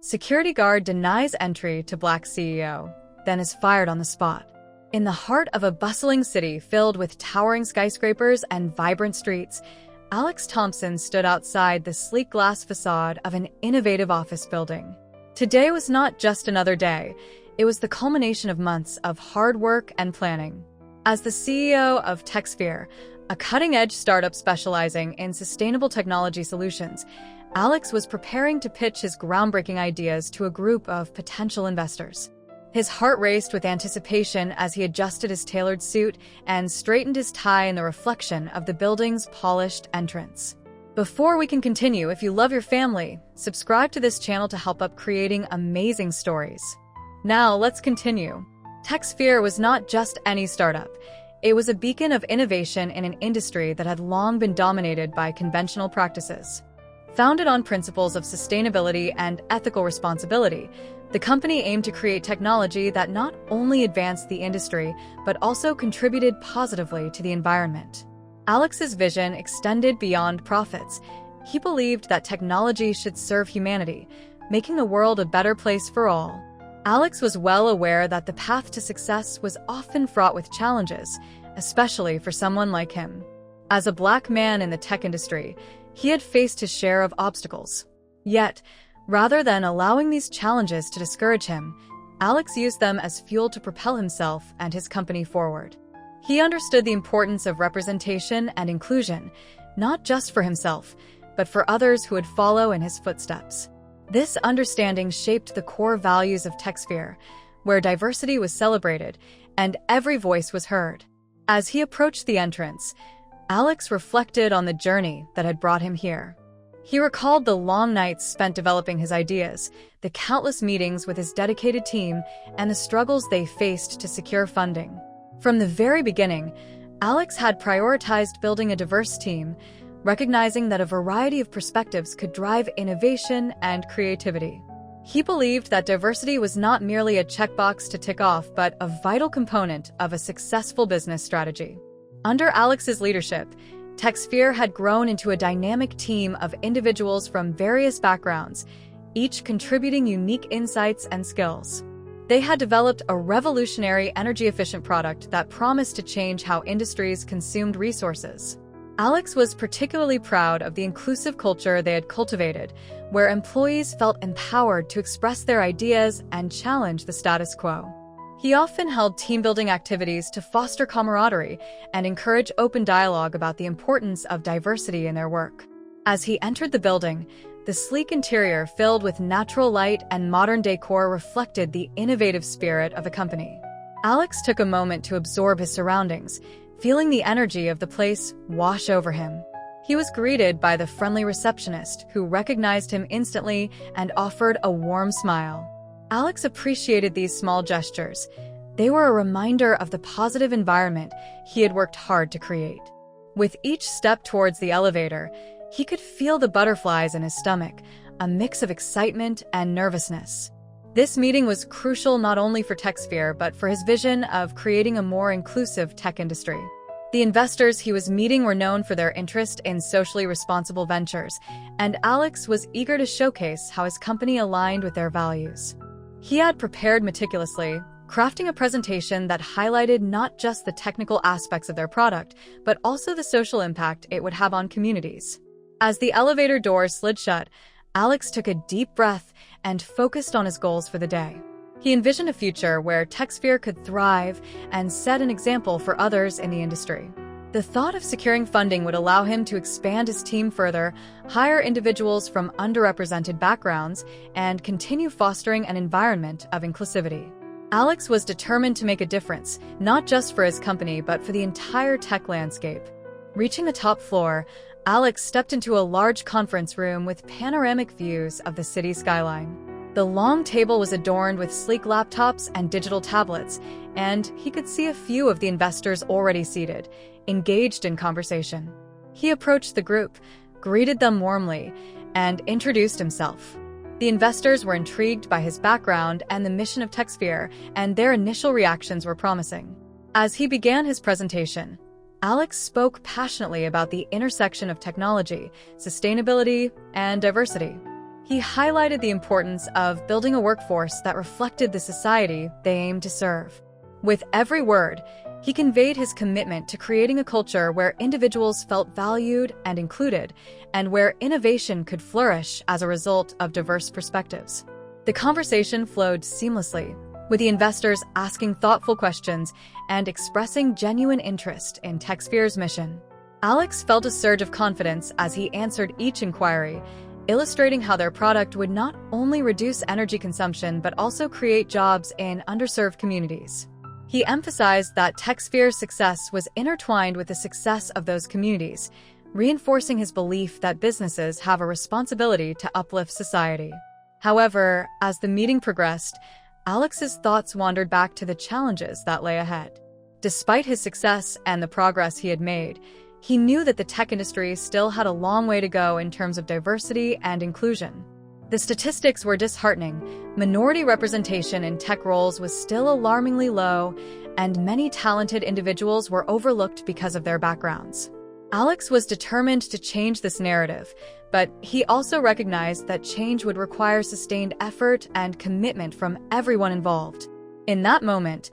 Security guard denies entry to Black CEO, then is fired on the spot. In the heart of a bustling city filled with towering skyscrapers and vibrant streets, Alex Thompson stood outside the sleek glass facade of an innovative office building. Today was not just another day, it was the culmination of months of hard work and planning. As the CEO of TechSphere, a cutting-edge startup specializing in sustainable technology solutions, Alex was preparing to pitch his groundbreaking ideas to a group of potential investors. His heart raced with anticipation as he adjusted his tailored suit and straightened his tie in the reflection of the building's polished entrance. Before we can continue, if you love your family, subscribe to this channel to help up creating amazing stories. Now, let's continue. TechSphere was not just any startup. It was a beacon of innovation in an industry that had long been dominated by conventional practices. Founded on principles of sustainability and ethical responsibility, the company aimed to create technology that not only advanced the industry, but also contributed positively to the environment. Alex's vision extended beyond profits. He believed that technology should serve humanity, making the world a better place for all. Alex was well aware that the path to success was often fraught with challenges, especially for someone like him. As a Black man in the tech industry, he had faced his share of obstacles. Yet, rather than allowing these challenges to discourage him, Alex used them as fuel to propel himself and his company forward. He understood the importance of representation and inclusion, not just for himself, but for others who would follow in his footsteps. This understanding shaped the core values of TechSphere, where diversity was celebrated and every voice was heard. As he approached the entrance, Alex reflected on the journey that had brought him here. He recalled the long nights spent developing his ideas, the countless meetings with his dedicated team, and the struggles they faced to secure funding. From the very beginning, Alex had prioritized building a diverse team, recognizing that a variety of perspectives could drive innovation and creativity. He believed that diversity was not merely a checkbox to tick off, but a vital component of a successful business strategy. Under Alex's leadership, TechSphere had grown into a dynamic team of individuals from various backgrounds, each contributing unique insights and skills. They had developed a revolutionary energy-efficient product that promised to change how industries consumed resources. Alex was particularly proud of the inclusive culture they had cultivated, where employees felt empowered to express their ideas and challenge the status quo. He often held team-building activities to foster camaraderie and encourage open dialogue about the importance of diversity in their work. As he entered the building, the sleek interior filled with natural light and modern decor reflected the innovative spirit of the company. Alex took a moment to absorb his surroundings, feeling the energy of the place wash over him. He was greeted by the friendly receptionist, who recognized him instantly and offered a warm smile. Alex appreciated these small gestures. They were a reminder of the positive environment he had worked hard to create. With each step towards the elevator, he could feel the butterflies in his stomach, a mix of excitement and nervousness. This meeting was crucial not only for TechSphere, but for his vision of creating a more inclusive tech industry. The investors he was meeting were known for their interest in socially responsible ventures, and Alex was eager to showcase how his company aligned with their values. He had prepared meticulously, crafting a presentation that highlighted not just the technical aspects of their product, but also the social impact it would have on communities. As the elevator doors slid shut, Alex took a deep breath and focused on his goals for the day. He envisioned a future where TechSphere could thrive and set an example for others in the industry. The thought of securing funding would allow him to expand his team further, hire individuals from underrepresented backgrounds, and continue fostering an environment of inclusivity. Alex was determined to make a difference, not just for his company, but for the entire tech landscape. Reaching the top floor, Alex stepped into a large conference room with panoramic views of the city skyline. The long table was adorned with sleek laptops and digital tablets, and he could see a few of the investors already seated, engaged in conversation. He approached the group, greeted them warmly, and introduced himself. The investors were intrigued by his background and the mission of TechSphere, and their initial reactions were promising. As he began his presentation, Alex spoke passionately about the intersection of technology, sustainability, and diversity. He highlighted the importance of building a workforce that reflected the society they aimed to serve. With every word, he conveyed his commitment to creating a culture where individuals felt valued and included, and where innovation could flourish as a result of diverse perspectives. The conversation flowed seamlessly, with the investors asking thoughtful questions and expressing genuine interest in TechSphere's mission. Alex felt a surge of confidence as he answered each inquiry, illustrating how their product would not only reduce energy consumption but also create jobs in underserved communities. He emphasized that TechSphere's success was intertwined with the success of those communities, reinforcing his belief that businesses have a responsibility to uplift society. However, as the meeting progressed, Alex's thoughts wandered back to the challenges that lay ahead. Despite his success and the progress he had made, he knew that the tech industry still had a long way to go in terms of diversity and inclusion. The statistics were disheartening. Minority representation in tech roles was still alarmingly low, and many talented individuals were overlooked because of their backgrounds. Alex was determined to change this narrative, but he also recognized that change would require sustained effort and commitment from everyone involved. In that moment,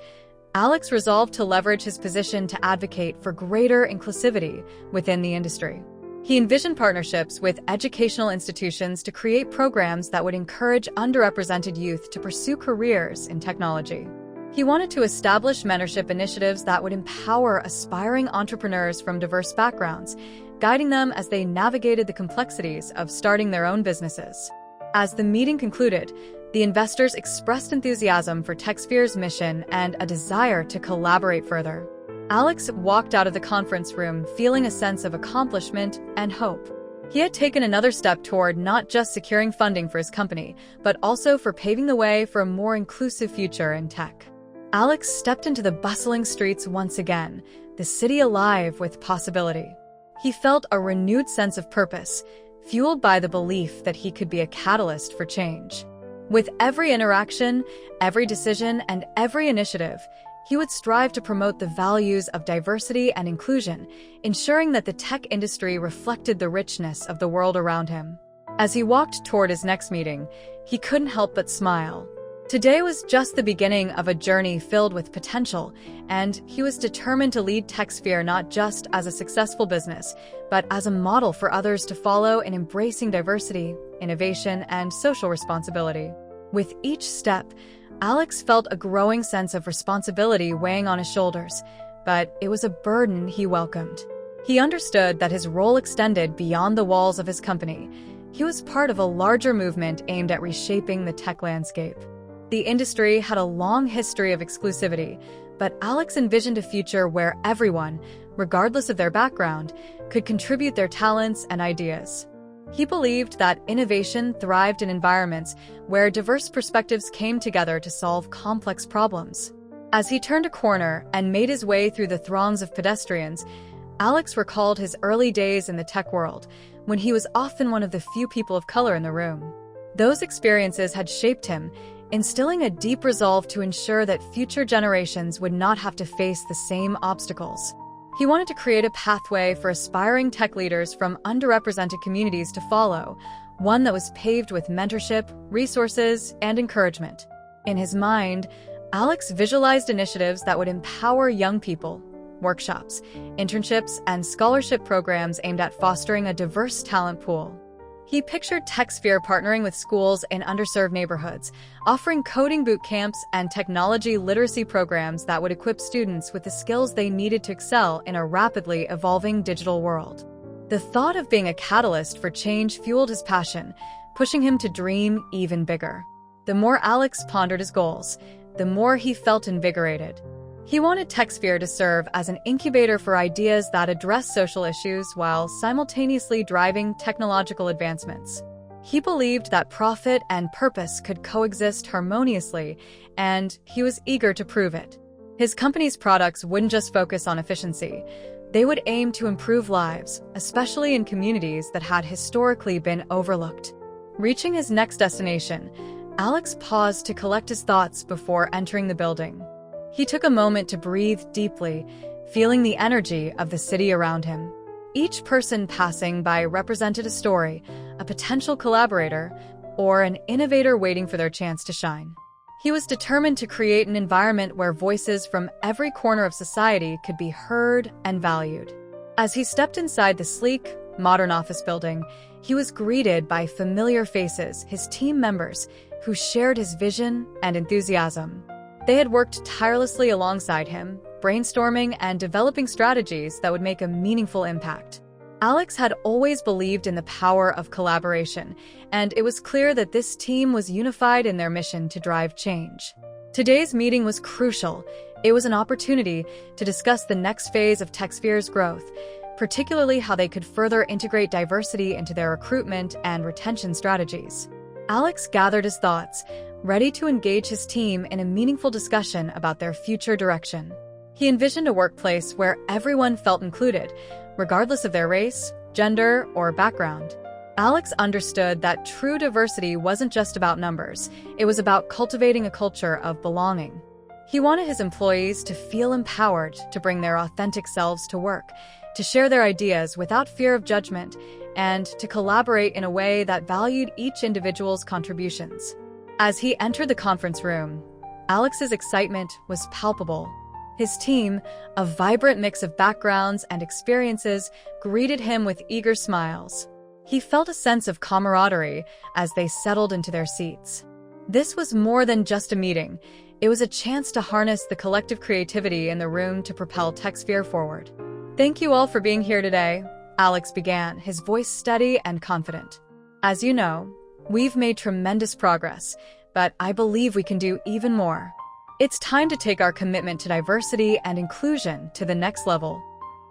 Alex resolved to leverage his position to advocate for greater inclusivity within the industry. He envisioned partnerships with educational institutions to create programs that would encourage underrepresented youth to pursue careers in technology. He wanted to establish mentorship initiatives that would empower aspiring entrepreneurs from diverse backgrounds, guiding them as they navigated the complexities of starting their own businesses. As the meeting concluded, the investors expressed enthusiasm for TechSphere's mission and a desire to collaborate further. Alex walked out of the conference room feeling a sense of accomplishment and hope. He had taken another step toward not just securing funding for his company, but also for paving the way for a more inclusive future in tech. Alex stepped into the bustling streets once again, the city alive with possibility. He felt a renewed sense of purpose, fueled by the belief that he could be a catalyst for change. With every interaction, every decision, and every initiative, he would strive to promote the values of diversity and inclusion, ensuring that the tech industry reflected the richness of the world around him. As he walked toward his next meeting, he couldn't help but smile. Today was just the beginning of a journey filled with potential, and he was determined to lead TechSphere not just as a successful business, but as a model for others to follow in embracing diversity, innovation, and social responsibility. With each step, Alex felt a growing sense of responsibility weighing on his shoulders, but it was a burden he welcomed. He understood that his role extended beyond the walls of his company. He was part of a larger movement aimed at reshaping the tech landscape. The industry had a long history of exclusivity, but Alex envisioned a future where everyone, regardless of their background, could contribute their talents and ideas. He believed that innovation thrived in environments where diverse perspectives came together to solve complex problems. As he turned a corner and made his way through the throngs of pedestrians, Alex recalled his early days in the tech world, when he was often one of the few people of color in the room. Those experiences had shaped him, instilling a deep resolve to ensure that future generations would not have to face the same obstacles. He wanted to create a pathway for aspiring tech leaders from underrepresented communities to follow, one that was paved with mentorship, resources, and encouragement. In his mind, Alex visualized initiatives that would empower young people, workshops, internships, and scholarship programs aimed at fostering a diverse talent pool. He pictured TechSphere partnering with schools in underserved neighborhoods, offering coding boot camps and technology literacy programs that would equip students with the skills they needed to excel in a rapidly evolving digital world. The thought of being a catalyst for change fueled his passion, pushing him to dream even bigger. The more Alex pondered his goals, the more he felt invigorated. He wanted TechSphere to serve as an incubator for ideas that address social issues while simultaneously driving technological advancements. He believed that profit and purpose could coexist harmoniously, and he was eager to prove it. His company's products wouldn't just focus on efficiency. They would aim to improve lives, especially in communities that had historically been overlooked. Reaching his next destination, Alex paused to collect his thoughts before entering the building. He took a moment to breathe deeply, feeling the energy of the city around him. Each person passing by represented a story, a potential collaborator, or an innovator waiting for their chance to shine. He was determined to create an environment where voices from every corner of society could be heard and valued. As he stepped inside the sleek, modern office building, he was greeted by familiar faces, his team members, who shared his vision and enthusiasm. They had worked tirelessly alongside him, brainstorming and developing strategies that would make a meaningful impact. Alex had always believed in the power of collaboration, and it was clear that this team was unified in their mission to drive change. Today's meeting was crucial. It was an opportunity to discuss the next phase of TechSphere's growth, particularly how they could further integrate diversity into their recruitment and retention strategies. Alex gathered his thoughts, ready to engage his team in a meaningful discussion about their future direction. He envisioned a workplace where everyone felt included, regardless of their race, gender, or background. Alex understood that true diversity wasn't just about numbers, it was about cultivating a culture of belonging. He wanted his employees to feel empowered to bring their authentic selves to work, to share their ideas without fear of judgment, and to collaborate in a way that valued each individual's contributions. As he entered the conference room, Alex's excitement was palpable. His team, a vibrant mix of backgrounds and experiences, greeted him with eager smiles. He felt a sense of camaraderie as they settled into their seats. This was more than just a meeting. It was a chance to harness the collective creativity in the room to propel TechSphere forward. "Thank you all for being here today," Alex began, his voice steady and confident. "As you know, we've made tremendous progress, but I believe we can do even more. It's time to take our commitment to diversity and inclusion to the next level."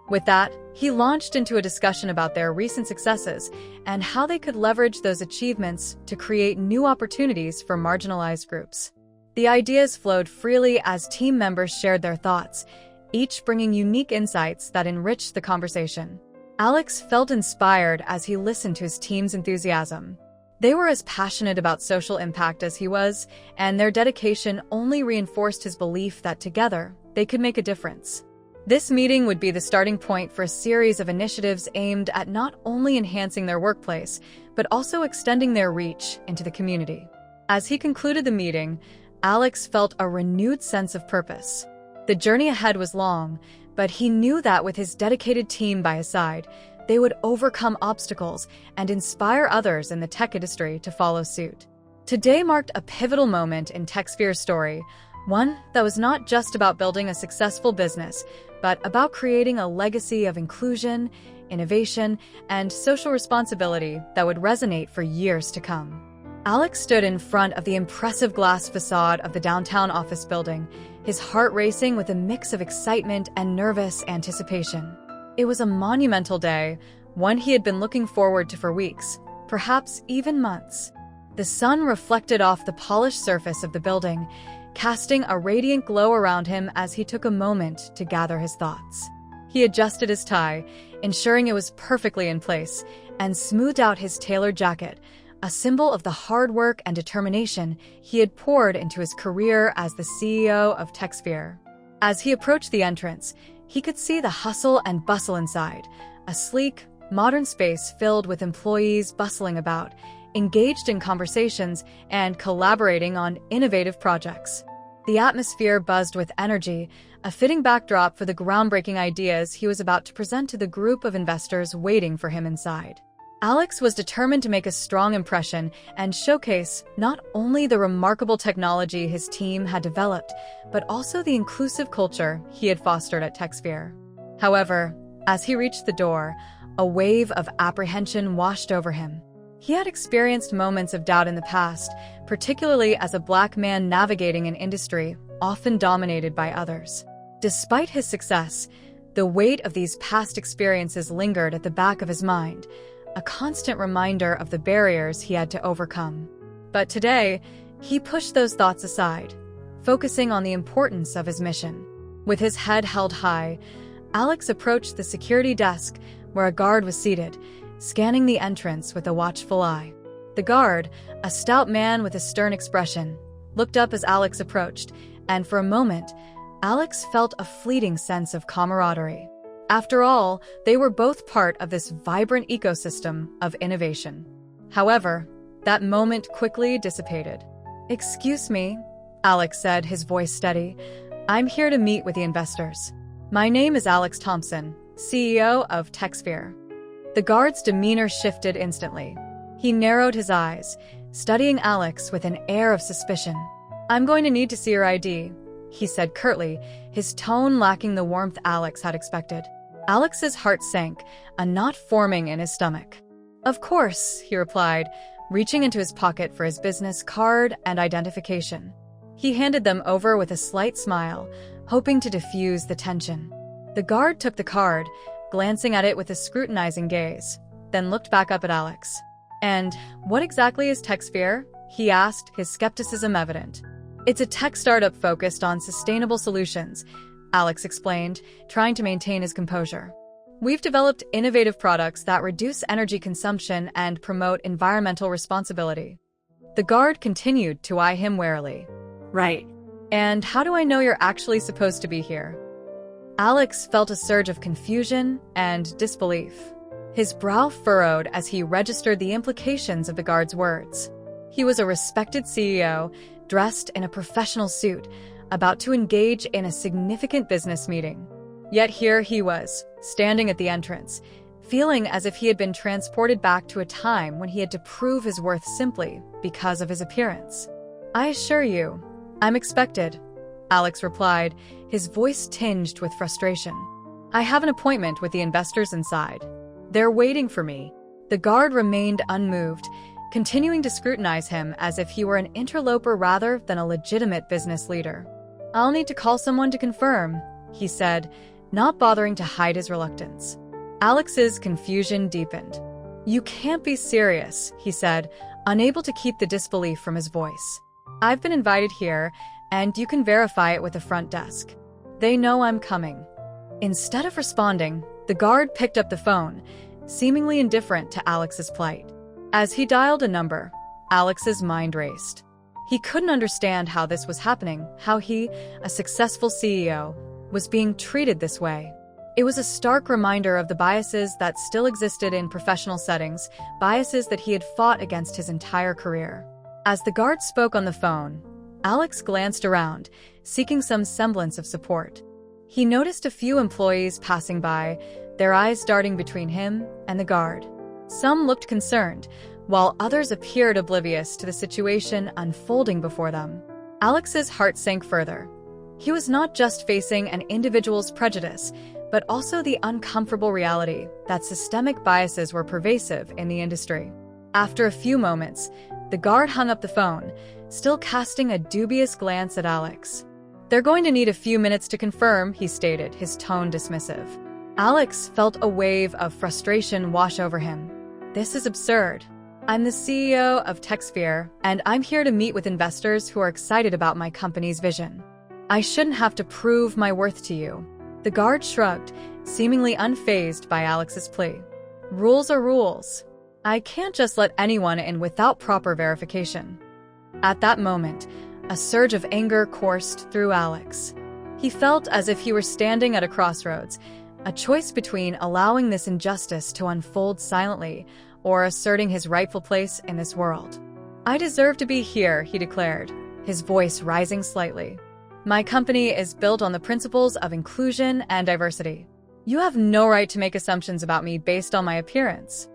With that, he launched into a discussion about their recent successes and how they could leverage those achievements to create new opportunities for marginalized groups. The ideas flowed freely as team members shared their thoughts, each bringing unique insights that enriched the conversation. Alex felt inspired as he listened to his team's enthusiasm. They were as passionate about social impact as he was, and their dedication only reinforced his belief that together, they could make a difference. This meeting would be the starting point for a series of initiatives aimed at not only enhancing their workplace, but also extending their reach into the community. As he concluded the meeting, Alex felt a renewed sense of purpose. The journey ahead was long, but he knew that with his dedicated team by his side, they would overcome obstacles and inspire others in the tech industry to follow suit. Today marked a pivotal moment in TechSphere's story, one that was not just about building a successful business, but about creating a legacy of inclusion, innovation, and social responsibility that would resonate for years to come. Alex stood in front of the impressive glass facade of the downtown office building, his heart racing with a mix of excitement and nervous anticipation. It was a monumental day, one he had been looking forward to for weeks, perhaps even months. The sun reflected off the polished surface of the building, casting a radiant glow around him as he took a moment to gather his thoughts. He adjusted his tie, ensuring it was perfectly in place, and smoothed out his tailored jacket, a symbol of the hard work and determination he had poured into his career as the CEO of TechSphere. As he approached the entrance, he could see the hustle and bustle inside, a sleek, modern space filled with employees bustling about, engaged in conversations and collaborating on innovative projects. The atmosphere buzzed with energy, a fitting backdrop for the groundbreaking ideas he was about to present to the group of investors waiting for him inside. Alex was determined to make a strong impression and showcase not only the remarkable technology his team had developed, but also the inclusive culture he had fostered at TechSphere. However, as he reached the door, a wave of apprehension washed over him. He had experienced moments of doubt in the past, particularly as a Black man navigating an industry often dominated by others. Despite his success, the weight of these past experiences lingered at the back of his mind, a constant reminder of the barriers he had to overcome. But today, he pushed those thoughts aside, focusing on the importance of his mission. With his head held high, Alex approached the security desk where a guard was seated, scanning the entrance with a watchful eye. The guard, a stout man with a stern expression, looked up as Alex approached, and for a moment, Alex felt a fleeting sense of camaraderie. After all, they were both part of this vibrant ecosystem of innovation. However, That moment quickly dissipated. "Excuse me," Alex said, his voice steady. "I'm here to meet with the investors. My name is Alex Thompson, CEO of TechSphere." The guard's demeanor shifted instantly. He narrowed his eyes, studying Alex with an air of suspicion. "I'm going to need to see your ID," he said curtly, his tone lacking the warmth Alex had expected. Alex's heart sank, a knot forming in his stomach. "Of course," he replied, reaching into his pocket for his business card and identification. He handed them over with a slight smile, hoping to diffuse the tension. The guard took the card, glancing at it with a scrutinizing gaze, then looked back up at Alex. "And what exactly is TechSphere?" he asked, his skepticism evident. "It's a tech startup focused on sustainable solutions," Alex explained, trying to maintain his composure. "We've developed innovative products that reduce energy consumption and promote environmental responsibility." The guard continued to eye him warily. "Right. And how do I know you're actually supposed to be here?" Alex felt a surge of confusion and disbelief. His brow furrowed as he registered the implications of the guard's words. He was a respected CEO, dressed in a professional suit, about to engage in a significant business meeting. Yet here he was, standing at the entrance, feeling as if he had been transported back to a time when he had to prove his worth simply because of his appearance. "I assure you, I'm expected," Alex replied, his voice tinged with frustration. "I have an appointment with the investors inside. They're waiting for me." The guard remained unmoved, continuing to scrutinize him as if he were an interloper rather than a legitimate business leader. "I'll need to call someone to confirm," he said, not bothering to hide his reluctance. Alex's confusion deepened. "You can't be serious," he said, unable to keep the disbelief from his voice. "I've been invited here, and you can verify it with the front desk. They know I'm coming." Instead of responding, the guard picked up the phone, seemingly indifferent to Alex's plight. As he dialed a number, Alex's mind raced. He couldn't understand how this was happening, how he, a successful CEO, was being treated this way. It was a stark reminder of the biases that still existed in professional settings, biases that he had fought against his entire career. As the guard spoke on the phone, Alex glanced around, seeking some semblance of support. He noticed a few employees passing by, their eyes darting between him and the guard. Some looked concerned, while others appeared oblivious to the situation unfolding before them. Alex's heart sank further. He was not just facing an individual's prejudice, but also the uncomfortable reality that systemic biases were pervasive in the industry. After a few moments, the guard hung up the phone, still casting a dubious glance at Alex. "They're going to need a few minutes to confirm," he stated, his tone dismissive. Alex felt a wave of frustration wash over him. "This is absurd. I'm the CEO of TechSphere, and I'm here to meet with investors who are excited about my company's vision. I shouldn't have to prove my worth to you." The guard shrugged, seemingly unfazed by Alex's plea. "Rules are rules. I can't just let anyone in without proper verification." At that moment, a surge of anger coursed through Alex. He felt as if he were standing at a crossroads, a choice between allowing this injustice to unfold silently or asserting his rightful place in this world. "I deserve to be here," he declared, his voice rising slightly. "My company is built on the principles of inclusion and diversity. You have no right to make assumptions about me based on my appearance."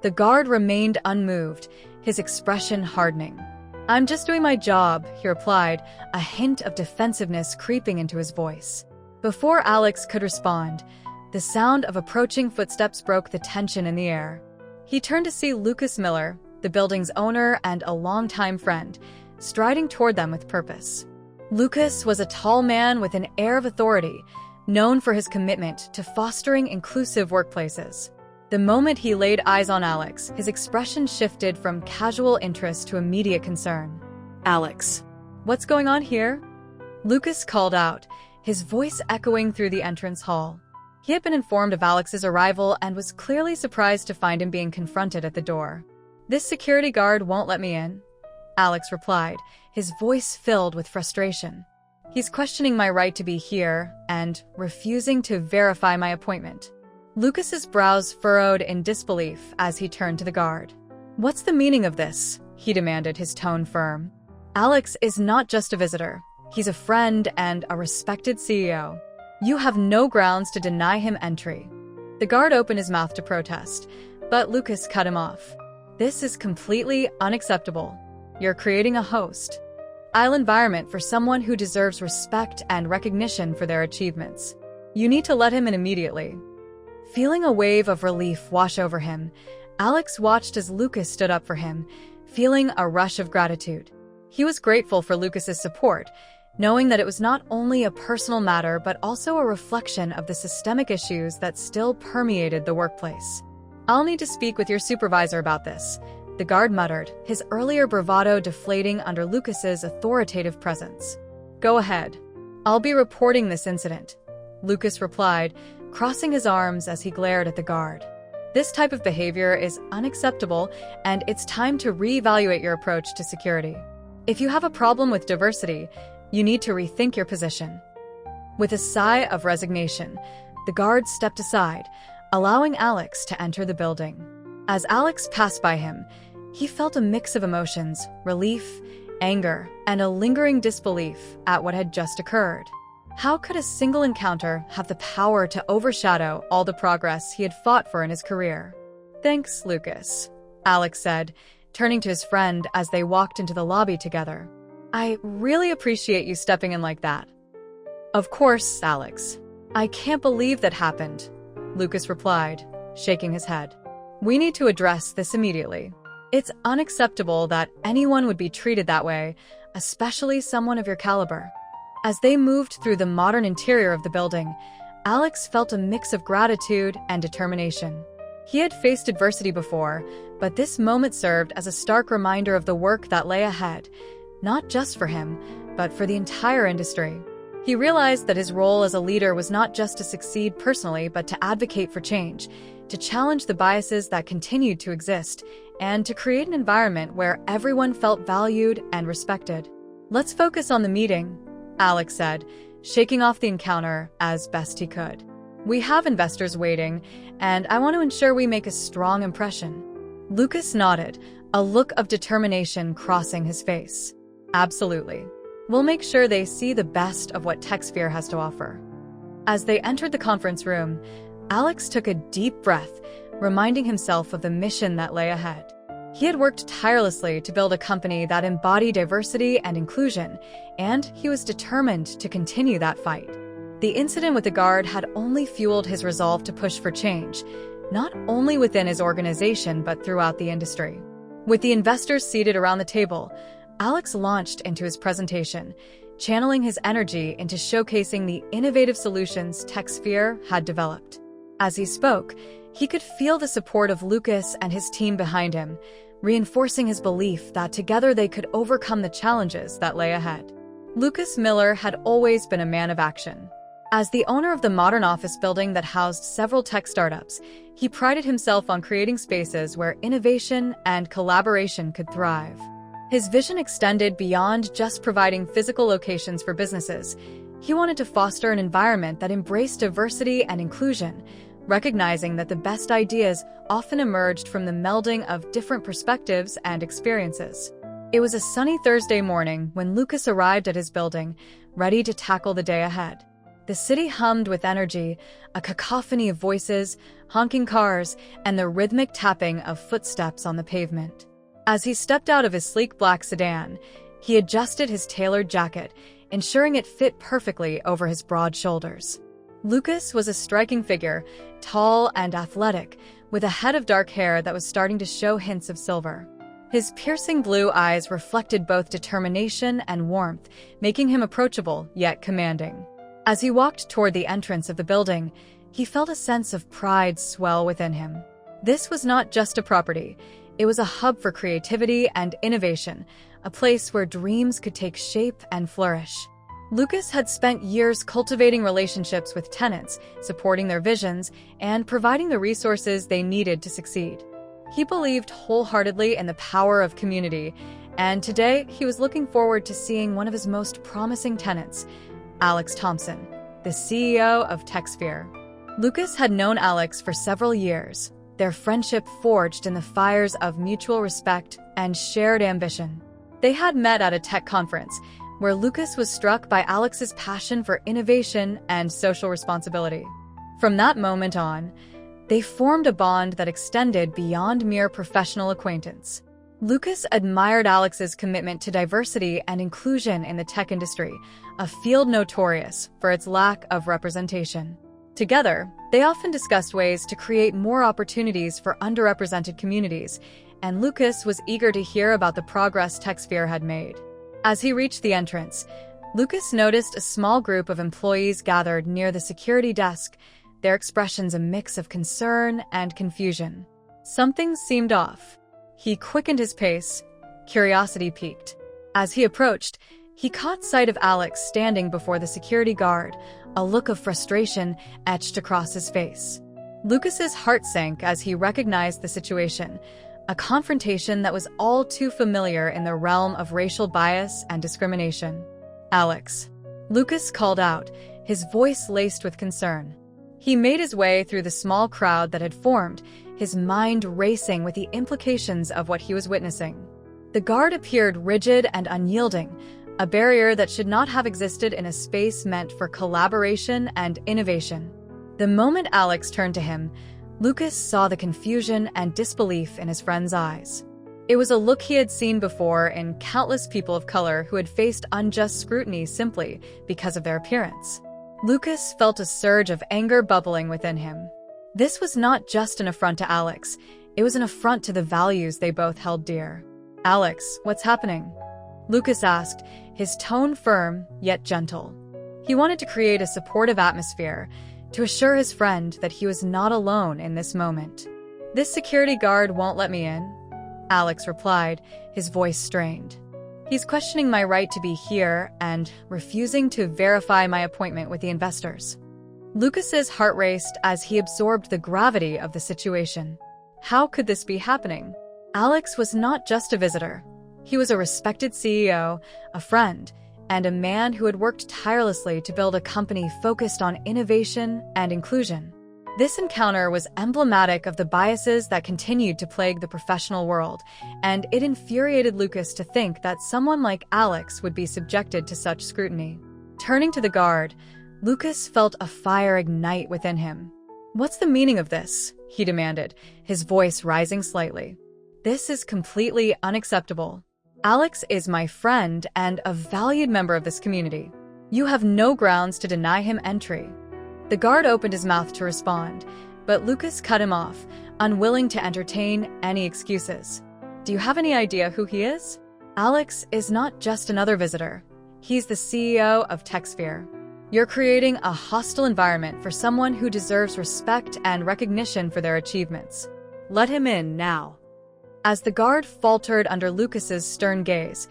The guard remained unmoved, his expression hardening. "I'm just doing my job," he replied, a hint of defensiveness creeping into his voice. Before Alex could respond, the sound of approaching footsteps broke the tension in the air. He turned to see Lucas Miller, the building's owner and a longtime friend, striding toward them with purpose. Lucas was a tall man with an air of authority, known for his commitment to fostering inclusive workplaces. The moment he laid eyes on Alex, his expression shifted from casual interest to immediate concern. "Alex, what's going on here?" Lucas called out, his voice echoing through the entrance hall. He had been informed of Alex's arrival and was clearly surprised to find him being confronted at the door. "This security guard won't let me in," Alex replied, his voice filled with frustration. "He's questioning my right to be here and refusing to verify my appointment." Lucas's brows furrowed in disbelief as he turned to the guard. "What's the meaning of this?" he demanded, his tone firm. Alex is not just a visitor. He's a friend and a respected CEO. You have no grounds to deny him entry. The guard opened his mouth to protest, but Lucas cut him off. This is completely unacceptable. You're creating a hostile environment for someone who deserves respect and recognition for their achievements. You need to let him in immediately. Feeling a wave of relief wash over him, Alex watched as Lucas stood up for him, feeling a rush of gratitude. He was grateful for Lucas's support, knowing that it was not only a personal matter but also a reflection of the systemic issues that still permeated the workplace. I'll need to speak with your supervisor about this, the guard muttered, his earlier bravado deflating under Lucas's authoritative presence. Go ahead. I'll be reporting this incident, Lucas replied, crossing his arms as he glared at the guard. This type of behavior is unacceptable, and it's time to reevaluate your approach to security. If you have a problem with diversity, you need to rethink your position. With a sigh of resignation, the guard stepped aside, allowing Alex to enter the building. As Alex passed by him, he felt a mix of emotions, relief, anger, and a lingering disbelief at what had just occurred. How could a single encounter have the power to overshadow all the progress he had fought for in his career? Thanks, Lucas, Alex said, turning to his friend as they walked into the lobby together. I really appreciate you stepping in like that. Of course, Alex. I can't believe that happened, Lucas replied, shaking his head. We need to address this immediately. It's unacceptable that anyone would be treated that way, especially someone of your caliber. As they moved through the modern interior of the building, Alex felt a mix of gratitude and determination. He had faced adversity before, but this moment served as a stark reminder of the work that lay ahead, not just for him, but for the entire industry. He realized that his role as a leader was not just to succeed personally, but to advocate for change, to challenge the biases that continued to exist, and to create an environment where everyone felt valued and respected. Let's focus on the meeting, Alex said, shaking off the encounter as best he could. We have investors waiting, and I want to ensure we make a strong impression. Lucas nodded, a look of determination crossing his face. Absolutely. We'll make sure they see the best of what TechSphere has to offer. As they entered the conference room, Alex took a deep breath, reminding himself of the mission that lay ahead. He had worked tirelessly to build a company that embodied diversity and inclusion, and he was determined to continue that fight. The incident with the guard had only fueled his resolve to push for change, not only within his organization but throughout the industry. With the investors seated around the table, Alex launched into his presentation, channeling his energy into showcasing the innovative solutions TechSphere had developed. As he spoke, he could feel the support of Lucas and his team behind him, reinforcing his belief that together they could overcome the challenges that lay ahead. Lucas Miller had always been a man of action. As the owner of the modern office building that housed several tech startups, he prided himself on creating spaces where innovation and collaboration could thrive. His vision extended beyond just providing physical locations for businesses. He wanted to foster an environment that embraced diversity and inclusion, recognizing that the best ideas often emerged from the melding of different perspectives and experiences. It was a sunny Thursday morning when Lucas arrived at his building, ready to tackle the day ahead. The city hummed with energy, a cacophony of voices, honking cars, and the rhythmic tapping of footsteps on the pavement. As he stepped out of his sleek black sedan, he adjusted his tailored jacket, ensuring it fit perfectly over his broad shoulders. Lucas was a striking figure, tall and athletic, with a head of dark hair that was starting to show hints of silver. His piercing blue eyes reflected both determination and warmth, making him approachable yet commanding. As he walked toward the entrance of the building, he felt a sense of pride swell within him. This was not just a property. It was a hub for creativity and innovation, a place where dreams could take shape and flourish. Lucas had spent years cultivating relationships with tenants, supporting their visions, and providing the resources they needed to succeed. He believed wholeheartedly in the power of community, and today he was looking forward to seeing one of his most promising tenants, Alex Thompson, the CEO of TechSphere. Lucas had known Alex for several years, their friendship forged in the fires of mutual respect and shared ambition. They had met at a tech conference, where Lucas was struck by Alex's passion for innovation and social responsibility. From that moment on, they formed a bond that extended beyond mere professional acquaintance. Lucas admired Alex's commitment to diversity and inclusion in the tech industry, a field notorious for its lack of representation. Together, they often discussed ways to create more opportunities for underrepresented communities, and Lucas was eager to hear about the progress TechSphere had made. As he reached the entrance, Lucas noticed a small group of employees gathered near the security desk, their expressions a mix of concern and confusion. Something seemed off. He quickened his pace, curiosity piqued. As he approached, he caught sight of Alex standing before the security guard, a look of frustration etched across his face. Lucas's heart sank as he recognized the situation, a confrontation that was all too familiar in the realm of racial bias and discrimination. "Alex," Lucas called out, his voice laced with concern. He made his way through the small crowd that had formed, his mind racing with the implications of what he was witnessing. The guard appeared rigid and unyielding, a barrier that should not have existed in a space meant for collaboration and innovation. The moment Alex turned to him, Lucas saw the confusion and disbelief in his friend's eyes. It was a look he had seen before in countless people of color who had faced unjust scrutiny simply because of their appearance. Lucas felt a surge of anger bubbling within him. This was not just an affront to Alex, it was an affront to the values they both held dear. "Alex, what's happening?" Lucas asked, his tone firm yet gentle. He wanted to create a supportive atmosphere, to assure his friend that he was not alone in this moment. "This security guard won't let me in," Alex replied, his voice strained. "He's questioning my right to be here and refusing to verify my appointment with the investors." Lucas's heart raced as he absorbed the gravity of the situation. How could this be happening? Alex was not just a visitor. He was a respected CEO, a friend, and a man who had worked tirelessly to build a company focused on innovation and inclusion. This encounter was emblematic of the biases that continued to plague the professional world, and it infuriated Lucas to think that someone like Alex would be subjected to such scrutiny. Turning to the guard, Lucas felt a fire ignite within him. "What's the meaning of this?" he demanded, his voice rising slightly. "This is completely unacceptable. Alex is my friend and a valued member of this community. You have no grounds to deny him entry." The guard opened his mouth to respond, but Lucas cut him off, unwilling to entertain any excuses. "Do you have any idea who he is? Alex is not just another visitor. He's the CEO of TechSphere. You're creating a hostile environment for someone who deserves respect and recognition for their achievements. Let him in now." As the guard faltered under Lucas's stern gaze,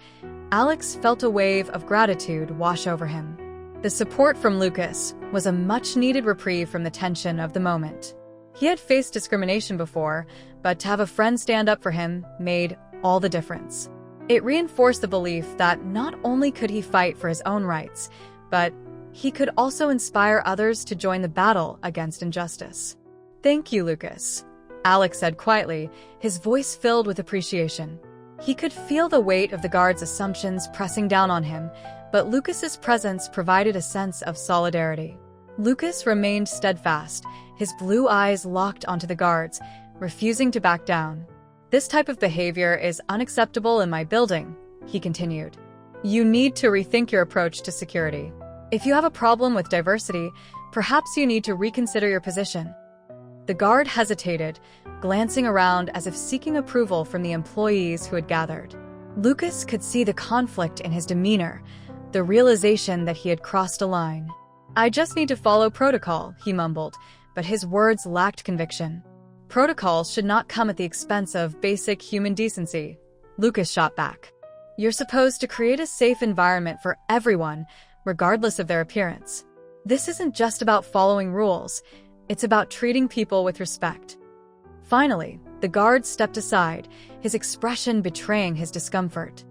Alex felt a wave of gratitude wash over him. The support from Lucas was a much-needed reprieve from the tension of the moment. He had faced discrimination before, but to have a friend stand up for him made all the difference. It reinforced the belief that not only could he fight for his own rights, but he could also inspire others to join the battle against injustice. "Thank you, Lucas," Alex said quietly, his voice filled with appreciation. He could feel the weight of the guard's assumptions pressing down on him, but Lucas's presence provided a sense of solidarity. Lucas remained steadfast, his blue eyes locked onto the guard's, refusing to back down. "This type of behavior is unacceptable in my building," he continued. "You need to rethink your approach to security. If you have a problem with diversity, perhaps you need to reconsider your position." The guard hesitated, glancing around as if seeking approval from the employees who had gathered. Lucas could see the conflict in his demeanor, the realization that he had crossed a line. "I just need to follow protocol," he mumbled, but his words lacked conviction. "Protocols should not come at the expense of basic human decency," Lucas shot back. "You're supposed to create a safe environment for everyone, regardless of their appearance. This isn't just about following rules. It's about treating people with respect." Finally, the guard stepped aside, his expression betraying his discomfort.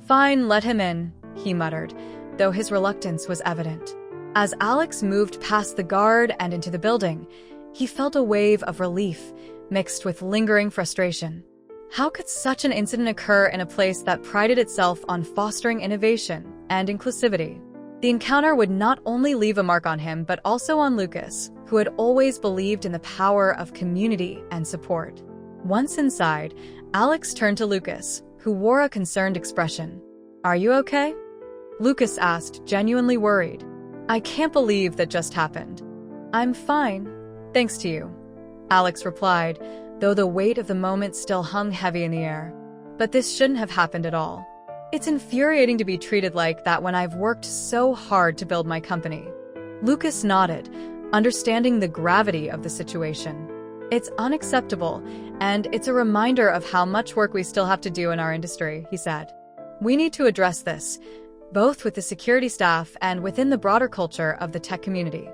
"Fine, let him in," he muttered, though his reluctance was evident. As Alex moved past the guard and into the building, he felt a wave of relief, mixed with lingering frustration. How could such an incident occur in a place that prided itself on fostering innovation and inclusivity? The encounter would not only leave a mark on him, but also on Lucas, who had always believed in the power of community and support. Once inside, Alex turned to Lucas, who wore a concerned expression. "Are you okay?" Lucas asked, genuinely worried. "I can't believe that just happened." "I'm fine, thanks to you," Alex replied, though the weight of the moment still hung heavy in the air. "But this shouldn't have happened at all. It's infuriating to be treated like that when I've worked so hard to build my company." Lucas nodded, understanding the gravity of the situation. "It's unacceptable, and it's a reminder of how much work we still have to do in our industry," he said. "We need to address this, both with the security staff and within the broader culture of the tech community."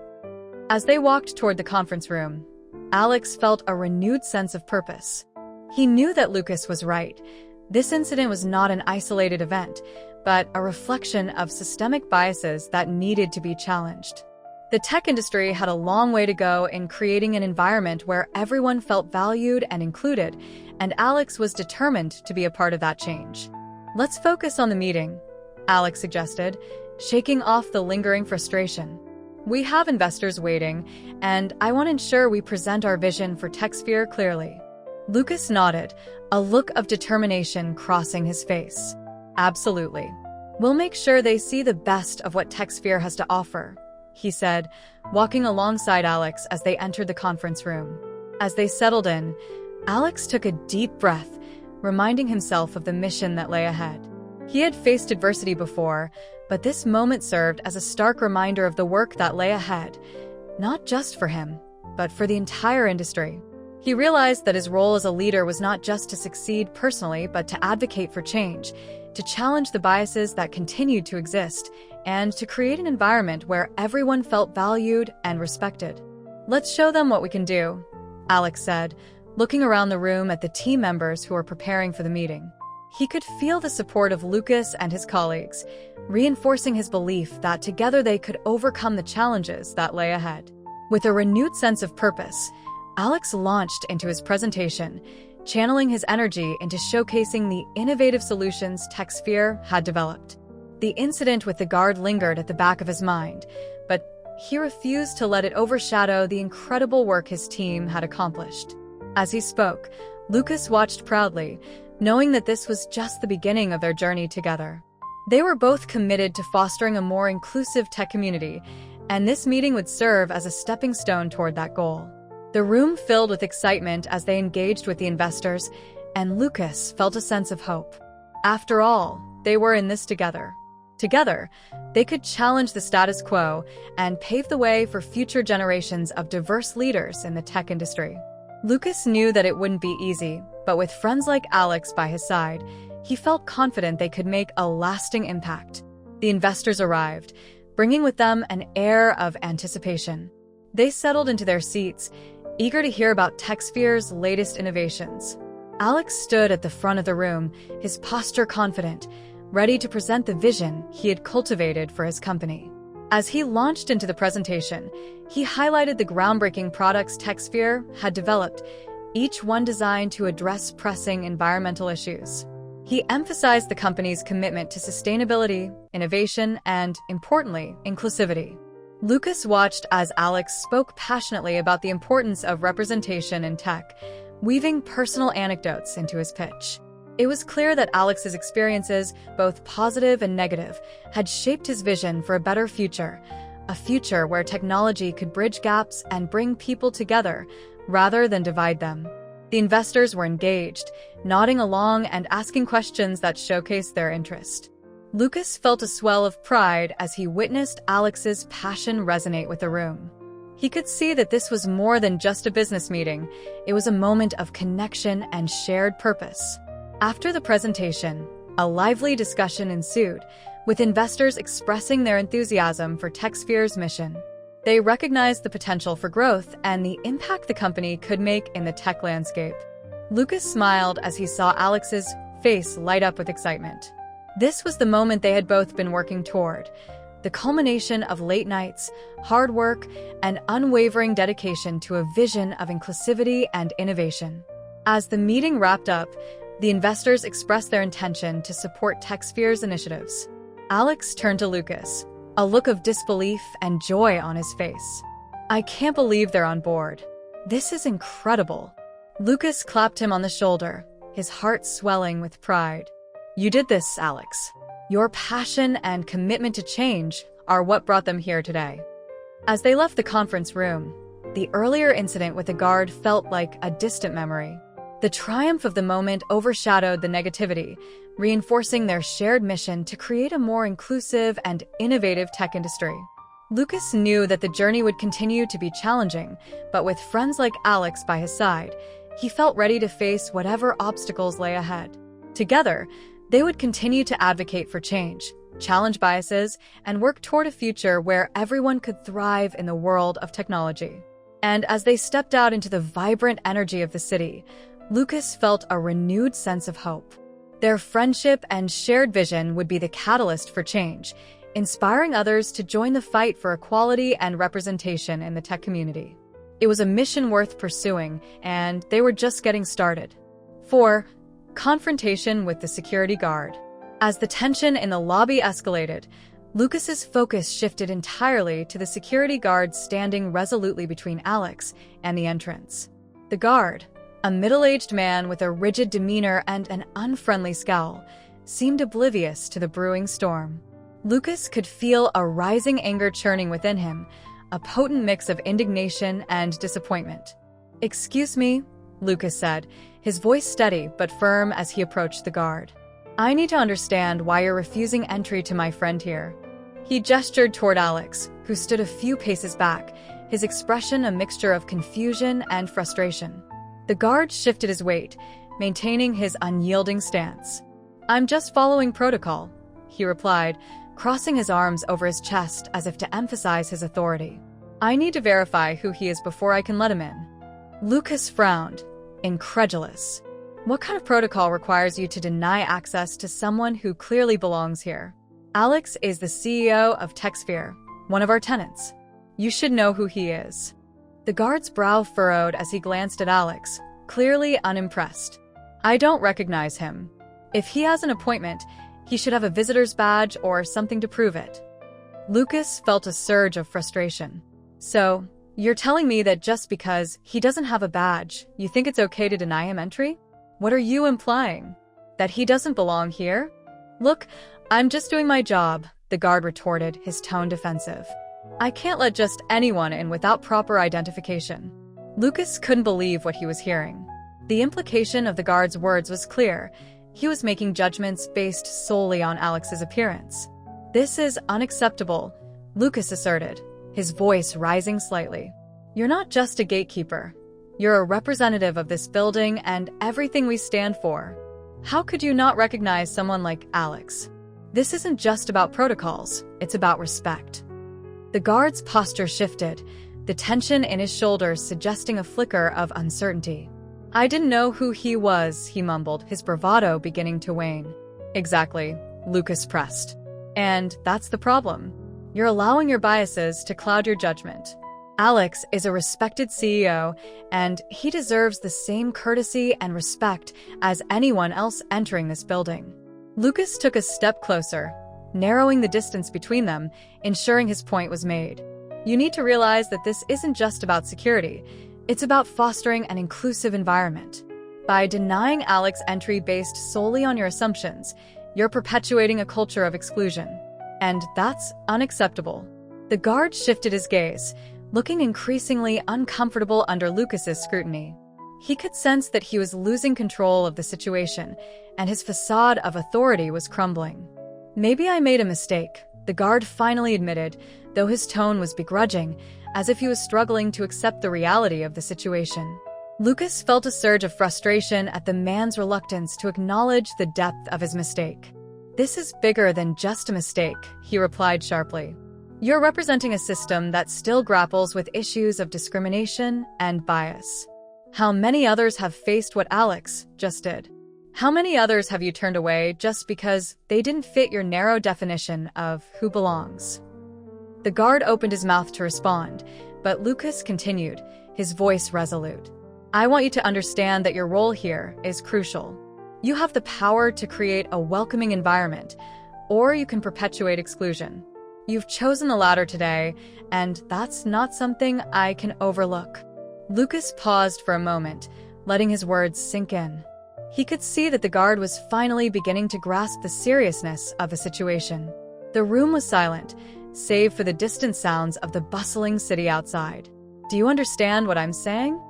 As they walked toward the conference room, Alex felt a renewed sense of purpose. He knew that Lucas was right. This incident was not an isolated event, but a reflection of systemic biases that needed to be challenged. The tech industry had a long way to go in creating an environment where everyone felt valued and included, and Alex was determined to be a part of that change. "Let's focus on the meeting," Alex suggested, shaking off the lingering frustration. "We have investors waiting, and I want to ensure we present our vision for TechSphere clearly." Lucas nodded, a look of determination crossing his face. "Absolutely. We'll make sure they see the best of what TechSphere has to offer," he said, walking alongside Alex as they entered the conference room. As they settled in, Alex took a deep breath, reminding himself of the mission that lay ahead. He had faced adversity before, but this moment served as a stark reminder of the work that lay ahead, not just for him, but for the entire industry. He realized that his role as a leader was not just to succeed personally, but to advocate for change, to challenge the biases that continued to exist, and to create an environment where everyone felt valued and respected. "Let's show them what we can do," Alex said, looking around the room at the team members who were preparing for the meeting. He could feel the support of Lucas and his colleagues, reinforcing his belief that together they could overcome the challenges that lay ahead. With a renewed sense of purpose, Alex launched into his presentation, channeling his energy into showcasing the innovative solutions TechSphere had developed. The incident with the guard lingered at the back of his mind, but he refused to let it overshadow the incredible work his team had accomplished. As he spoke, Lucas watched proudly, knowing that this was just the beginning of their journey together. They were both committed to fostering a more inclusive tech community, and this meeting would serve as a stepping stone toward that goal. The room filled with excitement as they engaged with the investors, and Lucas felt a sense of hope. After all, they were in this together. Together, they could challenge the status quo and pave the way for future generations of diverse leaders in the tech industry. Lucas knew that it wouldn't be easy, but with friends like Alex by his side, he felt confident they could make a lasting impact. The investors arrived, bringing with them an air of anticipation. They settled into their seats, eager to hear about TechSphere's latest innovations. Alex stood at the front of the room, his posture confident, ready to present the vision he had cultivated for his company. As he launched into the presentation, he highlighted the groundbreaking products TechSphere had developed, each one designed to address pressing environmental issues. He emphasized the company's commitment to sustainability, innovation, and, importantly, inclusivity. Lucas watched as Alex spoke passionately about the importance of representation in tech, weaving personal anecdotes into his pitch. It was clear that Alex's experiences, both positive and negative, had shaped his vision for a better future, a future where technology could bridge gaps and bring people together, rather than divide them. The investors were engaged, nodding along and asking questions that showcased their interest. Lucas felt a swell of pride as he witnessed Alex's passion resonate with the room. He could see that this was more than just a business meeting. It was a moment of connection and shared purpose. After the presentation, a lively discussion ensued, with investors expressing their enthusiasm for TechSphere's mission. They recognized the potential for growth and the impact the company could make in the tech landscape. Lucas smiled as he saw Alex's face light up with excitement. This was the moment they had both been working toward, the culmination of late nights, hard work, and unwavering dedication to a vision of inclusivity and innovation. As the meeting wrapped up, the investors expressed their intention to support TechSphere's initiatives. Alex turned to Lucas, a look of disbelief and joy on his face. "I can't believe they're on board. This is incredible." Lucas clapped him on the shoulder, his heart swelling with pride. "You did this, Alex. Your passion and commitment to change are what brought them here today." As they left the conference room, the earlier incident with the guard felt like a distant memory. The triumph of the moment overshadowed the negativity, reinforcing their shared mission to create a more inclusive and innovative tech industry. Lucas knew that the journey would continue to be challenging, but with friends like Alex by his side, he felt ready to face whatever obstacles lay ahead. Together, they would continue to advocate for change, challenge biases, and work toward a future where everyone could thrive in the world of technology. And as they stepped out into the vibrant energy of the city, Lucas felt a renewed sense of hope. Their friendship and shared vision would be the catalyst for change, inspiring others to join the fight for equality and representation in the tech community. It was a mission worth pursuing, and they were just getting started. 4. Confrontation with the security guard. As the tension in the lobby escalated, Lucas's focus shifted entirely to the security guard standing resolutely between Alex and the entrance. The guard, a middle-aged man with a rigid demeanor and an unfriendly scowl, seemed oblivious to the brewing storm. Lucas could feel a rising anger churning within him, a potent mix of indignation and disappointment. "Excuse me," Lucas said, his voice steady but firm as he approached the guard. "I need to understand why you're refusing entry to my friend here." He gestured toward Alex, who stood a few paces back, his expression a mixture of confusion and frustration. The guard shifted his weight, maintaining his unyielding stance. "I'm just following protocol," he replied, crossing his arms over his chest as if to emphasize his authority. "I need to verify who he is before I can let him in." Lucas frowned, incredulous. "What kind of protocol requires you to deny access to someone who clearly belongs here?" "Alex is the CEO of TechSphere, one of our tenants. You should know who he is." The guard's brow furrowed as he glanced at Alex, clearly unimpressed. "I don't recognize him. If he has an appointment, he should have a visitor's badge or something to prove it." Lucas felt a surge of frustration. "So, you're telling me that just because he doesn't have a badge, you think it's okay to deny him entry? What are you implying? That he doesn't belong here?" "Look, I'm just doing my job," the guard retorted, his tone defensive. "I can't let just anyone in without proper identification." Lucas couldn't believe what he was hearing. The implication of the guard's words was clear. He was making judgments based solely on Alex's appearance. "This is unacceptable," Lucas asserted, his voice rising slightly. "You're not just a gatekeeper. You're a representative of this building and everything we stand for. How could you not recognize someone like Alex? This isn't just about protocols, it's about respect." The guard's posture shifted, the tension in his shoulders suggesting a flicker of uncertainty. "I didn't know who he was," he mumbled, his bravado beginning to wane. "Exactly," Lucas pressed. "And that's the problem. You're allowing your biases to cloud your judgment. Alex is a respected CEO, and he deserves the same courtesy and respect as anyone else entering this building." Lucas took a step closer, narrowing the distance between them, ensuring his point was made. "You need to realize that this isn't just about security, it's about fostering an inclusive environment. By denying Alex entry based solely on your assumptions, you're perpetuating a culture of exclusion. And that's unacceptable." The guard shifted his gaze, looking increasingly uncomfortable under Lucas's scrutiny. He could sense that he was losing control of the situation, and his facade of authority was crumbling. "Maybe I made a mistake," the guard finally admitted, though his tone was begrudging, as if he was struggling to accept the reality of the situation. Lucas felt a surge of frustration at the man's reluctance to acknowledge the depth of his mistake. "This is bigger than just a mistake," he replied sharply. "You're representing a system that still grapples with issues of discrimination and bias. How many others have faced what Alex just did? How many others have you turned away just because they didn't fit your narrow definition of who belongs?" The guard opened his mouth to respond, but Lucas continued, his voice resolute. I want you to understand that your role here is crucial. You have the power to create a welcoming environment, or you can perpetuate exclusion. You've chosen the latter today, and that's not something I can overlook. Lucas paused for a moment, letting his words sink in. He could see that the guard was finally beginning to grasp the seriousness of the situation. The room was silent, save for the distant sounds of the bustling city outside. Do you understand what I'm saying?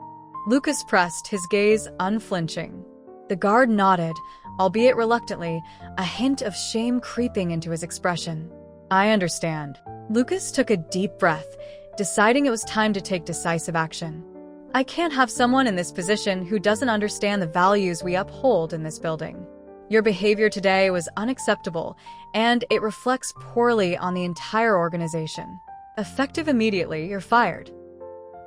Lucas pressed, his gaze unflinching. The guard nodded, albeit reluctantly, a hint of shame creeping into his expression. I understand. Lucas took a deep breath, deciding it was time to take decisive action. I can't have someone in this position who doesn't understand the values we uphold in this building. Your behavior today was unacceptable, and it reflects poorly on the entire organization. Effective immediately, you're fired.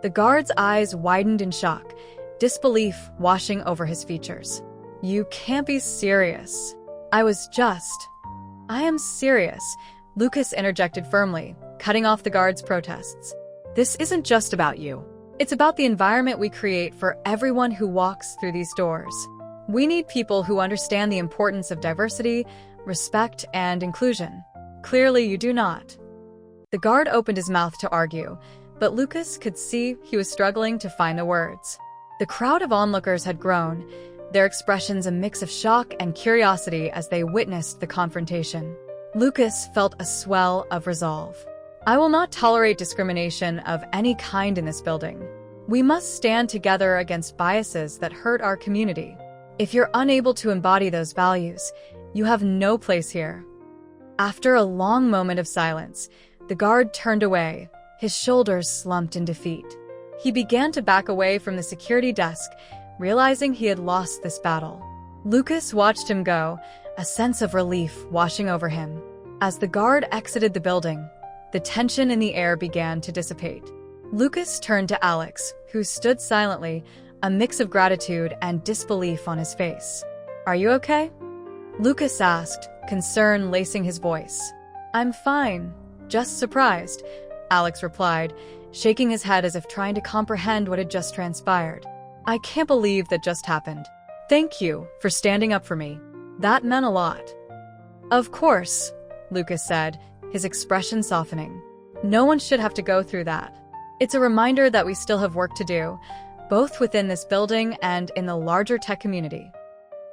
The guard's eyes widened in shock, disbelief washing over his features. You can't be serious. I am serious, Lucas interjected firmly, cutting off the guard's protests. This isn't just about you. It's about the environment we create for everyone who walks through these doors. We need people who understand the importance of diversity, respect, and inclusion. Clearly, you do not. The guard opened his mouth to argue, but Lucas could see he was struggling to find the words. The crowd of onlookers had grown, their expressions a mix of shock and curiosity as they witnessed the confrontation. Lucas felt a swell of resolve. I will not tolerate discrimination of any kind in this building. We must stand together against biases that hurt our community. If you're unable to embody those values, you have no place here. After a long moment of silence, the guard turned away, his shoulders slumped in defeat. He began to back away from the security desk, realizing he had lost this battle. Lucas watched him go, a sense of relief washing over him. As the guard exited the building, the tension in the air began to dissipate. Lucas turned to Alex, who stood silently, a mix of gratitude and disbelief on his face. Are you okay? Lucas asked, concern lacing his voice. I'm fine, just surprised, Alex replied, shaking his head as if trying to comprehend what had just transpired. I can't believe that just happened. Thank you for standing up for me. That meant a lot. Of course, Lucas said, his expression softening. No one should have to go through that. It's a reminder that we still have work to do, both within this building and in the larger tech community.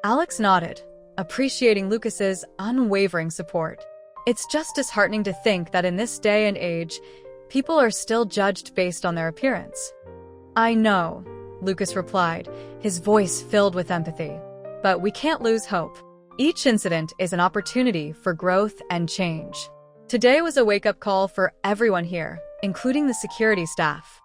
Alex nodded, appreciating Lucas's unwavering support. It's just disheartening to think that in this day and age, people are still judged based on their appearance. I know, Lucas replied, his voice filled with empathy. But we can't lose hope. Each incident is an opportunity for growth and change. Today was a wake-up call for everyone here, including the security staff.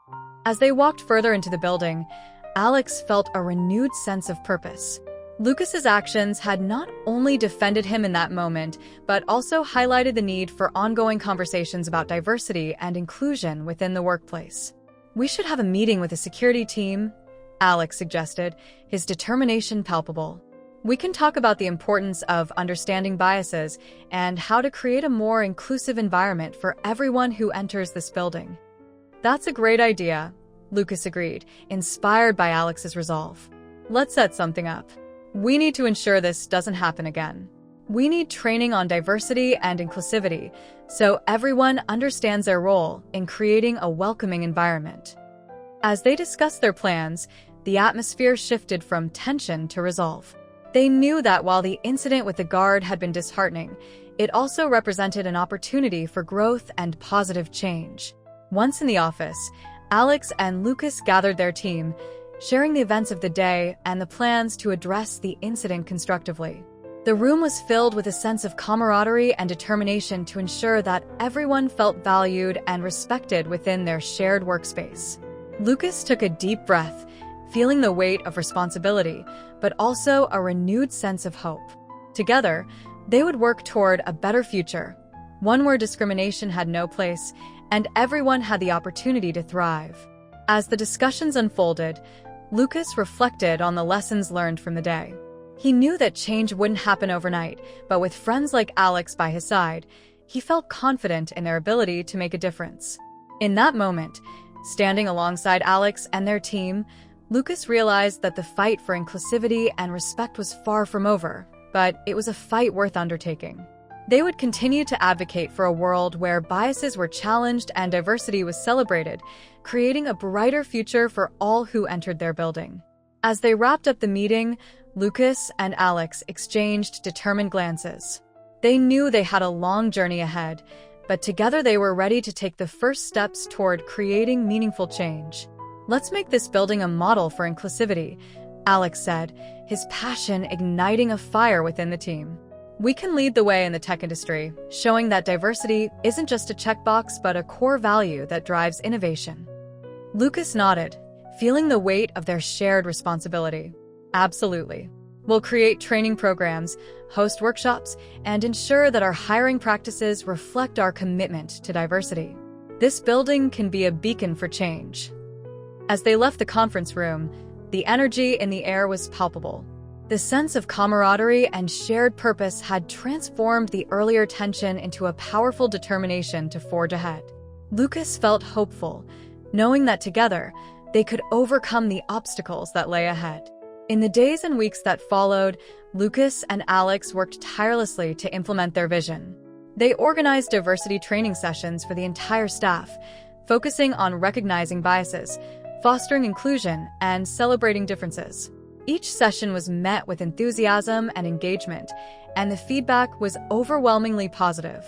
As they walked further into the building, Alex felt a renewed sense of purpose. Lucas's actions had not only defended him in that moment, but also highlighted the need for ongoing conversations about diversity and inclusion within the workplace. We should have a meeting with the security team, Alex suggested, his determination palpable. We can talk about the importance of understanding biases and how to create a more inclusive environment for everyone who enters this building. That's a great idea, Lucas agreed, inspired by Alex's resolve. Let's set something up. We need to ensure this doesn't happen again. We need training on diversity and inclusivity so everyone understands their role in creating a welcoming environment. As they discussed their plans, the atmosphere shifted from tension to resolve. They knew that while the incident with the guard had been disheartening, it also represented an opportunity for growth and positive change. Once in the office, Alex and Lucas gathered their team, sharing the events of the day and the plans to address the incident constructively. The room was filled with a sense of camaraderie and determination to ensure that everyone felt valued and respected within their shared workspace. Lucas took a deep breath, feeling the weight of responsibility, but also a renewed sense of hope. Together, they would work toward a better future, one where discrimination had no place and everyone had the opportunity to thrive. As the discussions unfolded, Lucas reflected on the lessons learned from the day. He knew that change wouldn't happen overnight, but with friends like Alex by his side, he felt confident in their ability to make a difference. In that moment, standing alongside Alex and their team, Lucas realized that the fight for inclusivity and respect was far from over, but it was a fight worth undertaking. They would continue to advocate for a world where biases were challenged and diversity was celebrated, creating a brighter future for all who entered their building. As they wrapped up the meeting, Lucas and Alex exchanged determined glances. They knew they had a long journey ahead, but together they were ready to take the first steps toward creating meaningful change. "Let's make this building a model for inclusivity," Alex said, his passion igniting a fire within the team. "We can lead the way in the tech industry, showing that diversity isn't just a checkbox but a core value that drives innovation." Lucas nodded, feeling the weight of their shared responsibility. "Absolutely. We'll create training programs, host workshops, and ensure that our hiring practices reflect our commitment to diversity. This building can be a beacon for change." As they left the conference room, the energy in the air was palpable. The sense of camaraderie and shared purpose had transformed the earlier tension into a powerful determination to forge ahead. Lucas felt hopeful, knowing that together, they could overcome the obstacles that lay ahead. In the days and weeks that followed, Lucas and Alex worked tirelessly to implement their vision. They organized diversity training sessions for the entire staff, focusing on recognizing biases, fostering inclusion, and celebrating differences. Each session was met with enthusiasm and engagement, and the feedback was overwhelmingly positive.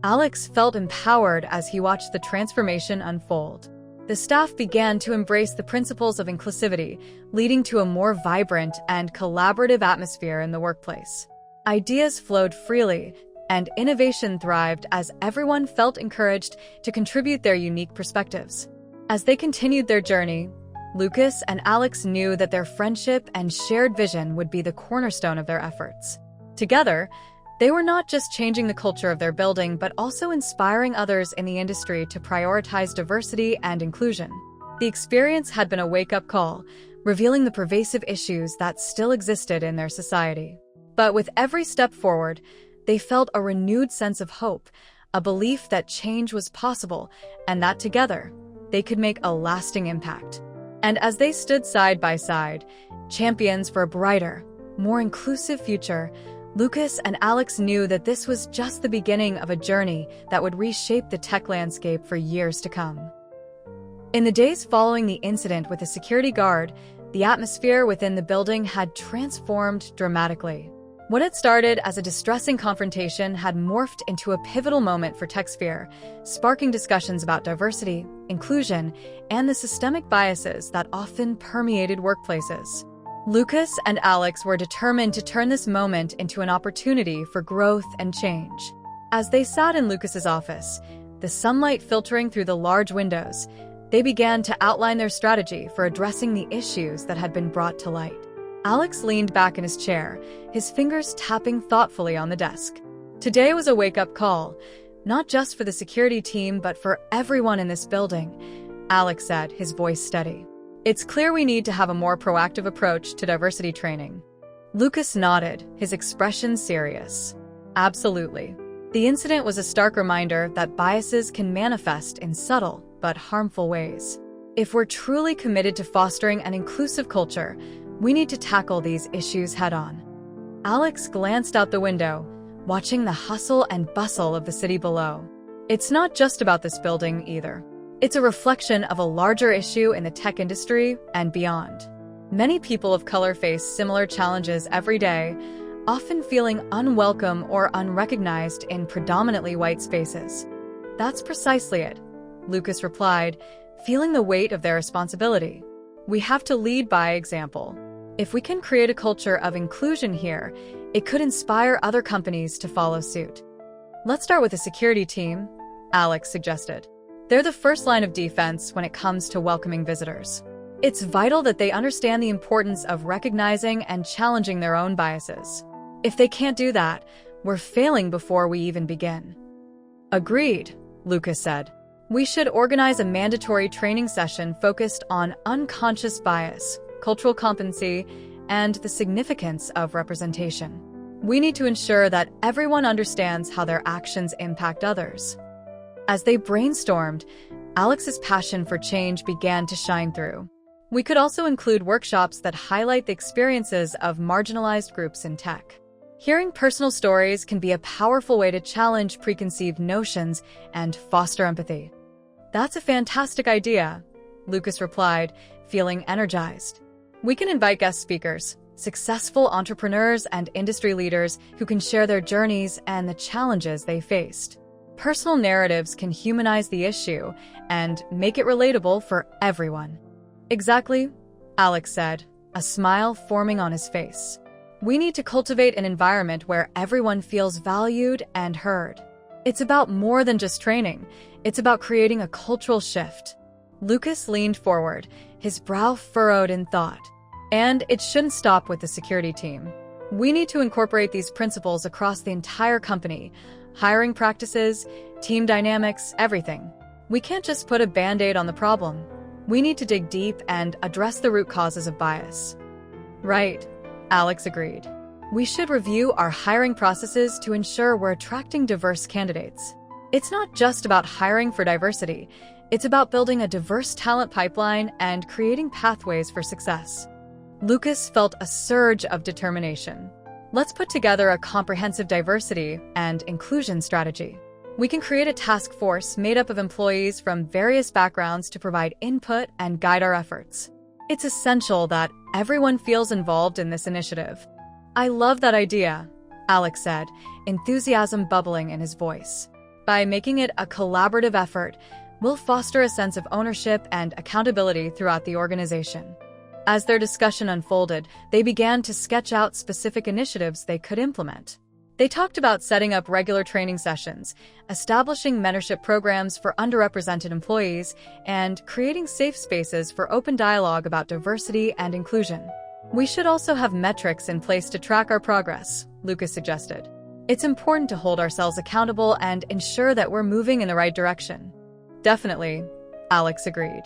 Alex felt empowered as he watched the transformation unfold. The staff began to embrace the principles of inclusivity, leading to a more vibrant and collaborative atmosphere in the workplace. Ideas flowed freely, and innovation thrived as everyone felt encouraged to contribute their unique perspectives. As they continued their journey, Lucas and Alex knew that their friendship and shared vision would be the cornerstone of their efforts. Together, they were not just changing the culture of their building, but also inspiring others in the industry to prioritize diversity and inclusion. The experience had been a wake-up call, revealing the pervasive issues that still existed in their society. But with every step forward, they felt a renewed sense of hope, a belief that change was possible, and that together, they could make a lasting impact. And as they stood side by side, champions for a brighter, more inclusive future, Lucas and Alex knew that this was just the beginning of a journey that would reshape the tech landscape for years to come. In the days following the incident with the security guard, the atmosphere within the building had transformed dramatically. What had started as a distressing confrontation had morphed into a pivotal moment for TechSphere, sparking discussions about diversity, inclusion, and the systemic biases that often permeated workplaces. Lucas and Alex were determined to turn this moment into an opportunity for growth and change. As they sat in Lucas's office, the sunlight filtering through the large windows, they began to outline their strategy for addressing the issues that had been brought to light. Alex leaned back in his chair, his fingers tapping thoughtfully on the desk. Today was a wake-up call, not just for the security team, but for everyone in this building, Alex said, his voice steady. "It's clear we need to have a more proactive approach to diversity training." Lucas nodded, his expression serious. "Absolutely. The incident was a stark reminder that biases can manifest in subtle but harmful ways. If we're truly committed to fostering an inclusive culture, we need to tackle these issues head-on." Alex glanced out the window, watching the hustle and bustle of the city below. "It's not just about this building either. It's a reflection of a larger issue in the tech industry and beyond. Many people of color face similar challenges every day, often feeling unwelcome or unrecognized in predominantly white spaces." "That's precisely it," Lucas replied, feeling the weight of their responsibility. "We have to lead by example. If we can create a culture of inclusion here, it could inspire other companies to follow suit." "Let's start with the security team," Alex suggested. "They're the first line of defense when it comes to welcoming visitors. It's vital that they understand the importance of recognizing and challenging their own biases. If they can't do that, we're failing before we even begin." "Agreed," Lucas said. "We should organize a mandatory training session focused on unconscious bias, cultural competency, and the significance of representation. We need to ensure that everyone understands how their actions impact others. As they brainstormed, Alex's passion for change began to shine through. We could also include workshops that highlight the experiences of marginalized groups in tech. Hearing personal stories can be a powerful way to challenge preconceived notions and foster empathy. That's a fantastic idea, Lucas replied, feeling energized. We can invite guest speakers, successful entrepreneurs and industry leaders who can share their journeys and the challenges they faced. Personal narratives can humanize the issue and make it relatable for everyone. Exactly, Alex said, a smile forming on his face. We need to cultivate an environment where everyone feels valued and heard. It's about more than just training. It's about creating a cultural shift. Lucas leaned forward, his brow furrowed in thought. And it shouldn't stop with the security team. We need to incorporate these principles across the entire company. Hiring practices, team dynamics, everything. We can't just put a band-aid on the problem. We need to dig deep and address the root causes of bias. Right, Alex agreed. We should review our hiring processes to ensure we're attracting diverse candidates. It's not just about hiring for diversity. It's about building a diverse talent pipeline and creating pathways for success. Lucas felt a surge of determination. Let's put together a comprehensive diversity and inclusion strategy. We can create a task force made up of employees from various backgrounds to provide input and guide our efforts. It's essential that everyone feels involved in this initiative. I love that idea, Alex said, enthusiasm bubbling in his voice. By making it a collaborative effort, we'll foster a sense of ownership and accountability throughout the organization. As their discussion unfolded, they began to sketch out specific initiatives they could implement. They talked about setting up regular training sessions, establishing mentorship programs for underrepresented employees, and creating safe spaces for open dialogue about diversity and inclusion. We should also have metrics in place to track our progress, Lucas suggested. It's important to hold ourselves accountable and ensure that we're moving in the right direction. Definitely, Alex agreed.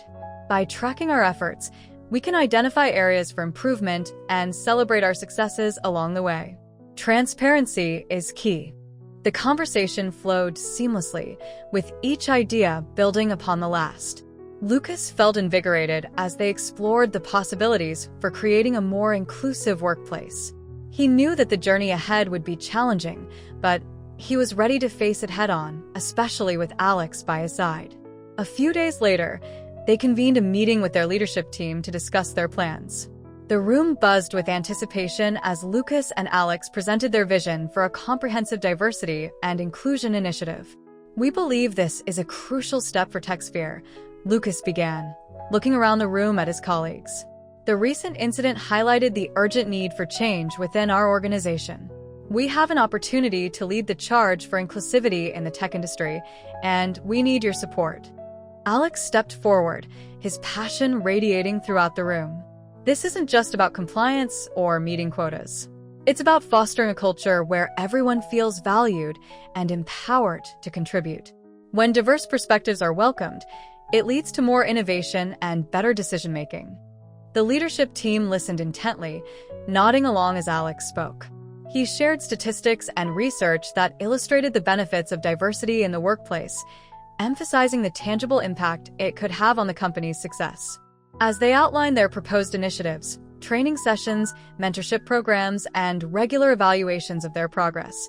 By tracking our efforts, we can identify areas for improvement and celebrate our successes along the way. Transparency is key. The conversation flowed seamlessly, with each idea building upon the last. Lucas felt invigorated as they explored the possibilities for creating a more inclusive workplace. He knew that the journey ahead would be challenging, but he was ready to face it head-on, especially with Alex by his side. A few days later, they convened a meeting with their leadership team to discuss their plans. The room buzzed with anticipation as Lucas and Alex presented their vision for a comprehensive diversity and inclusion initiative. We believe this is a crucial step for TechSphere, Lucas began, looking around the room at his colleagues. The recent incident highlighted the urgent need for change within our organization. We have an opportunity to lead the charge for inclusivity in the tech industry, and we need your support. Alex stepped forward, his passion radiating throughout the room. This isn't just about compliance or meeting quotas. It's about fostering a culture where everyone feels valued and empowered to contribute. When diverse perspectives are welcomed, it leads to more innovation and better decision-making. The leadership team listened intently, nodding along as Alex spoke. He shared statistics and research that illustrated the benefits of diversity in the workplace, emphasizing the tangible impact it could have on the company's success. As they outlined their proposed initiatives, training sessions, mentorship programs, and regular evaluations of their progress,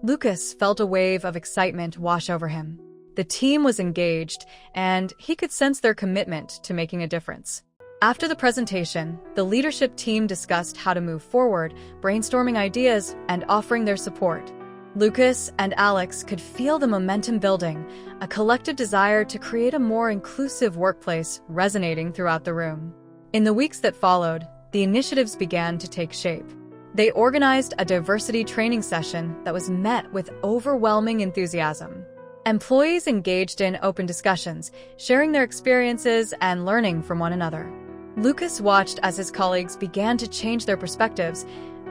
Lucas felt a wave of excitement wash over him. The team was engaged, and he could sense their commitment to making a difference. After the presentation, the leadership team discussed how to move forward, brainstorming ideas and offering their support. Lucas and Alex could feel the momentum building, a collective desire to create a more inclusive workplace resonating throughout the room. In the weeks that followed, the initiatives began to take shape. They organized a diversity training session that was met with overwhelming enthusiasm. Employees engaged in open discussions, sharing their experiences and learning from one another. Lucas watched as his colleagues began to change their perspectives,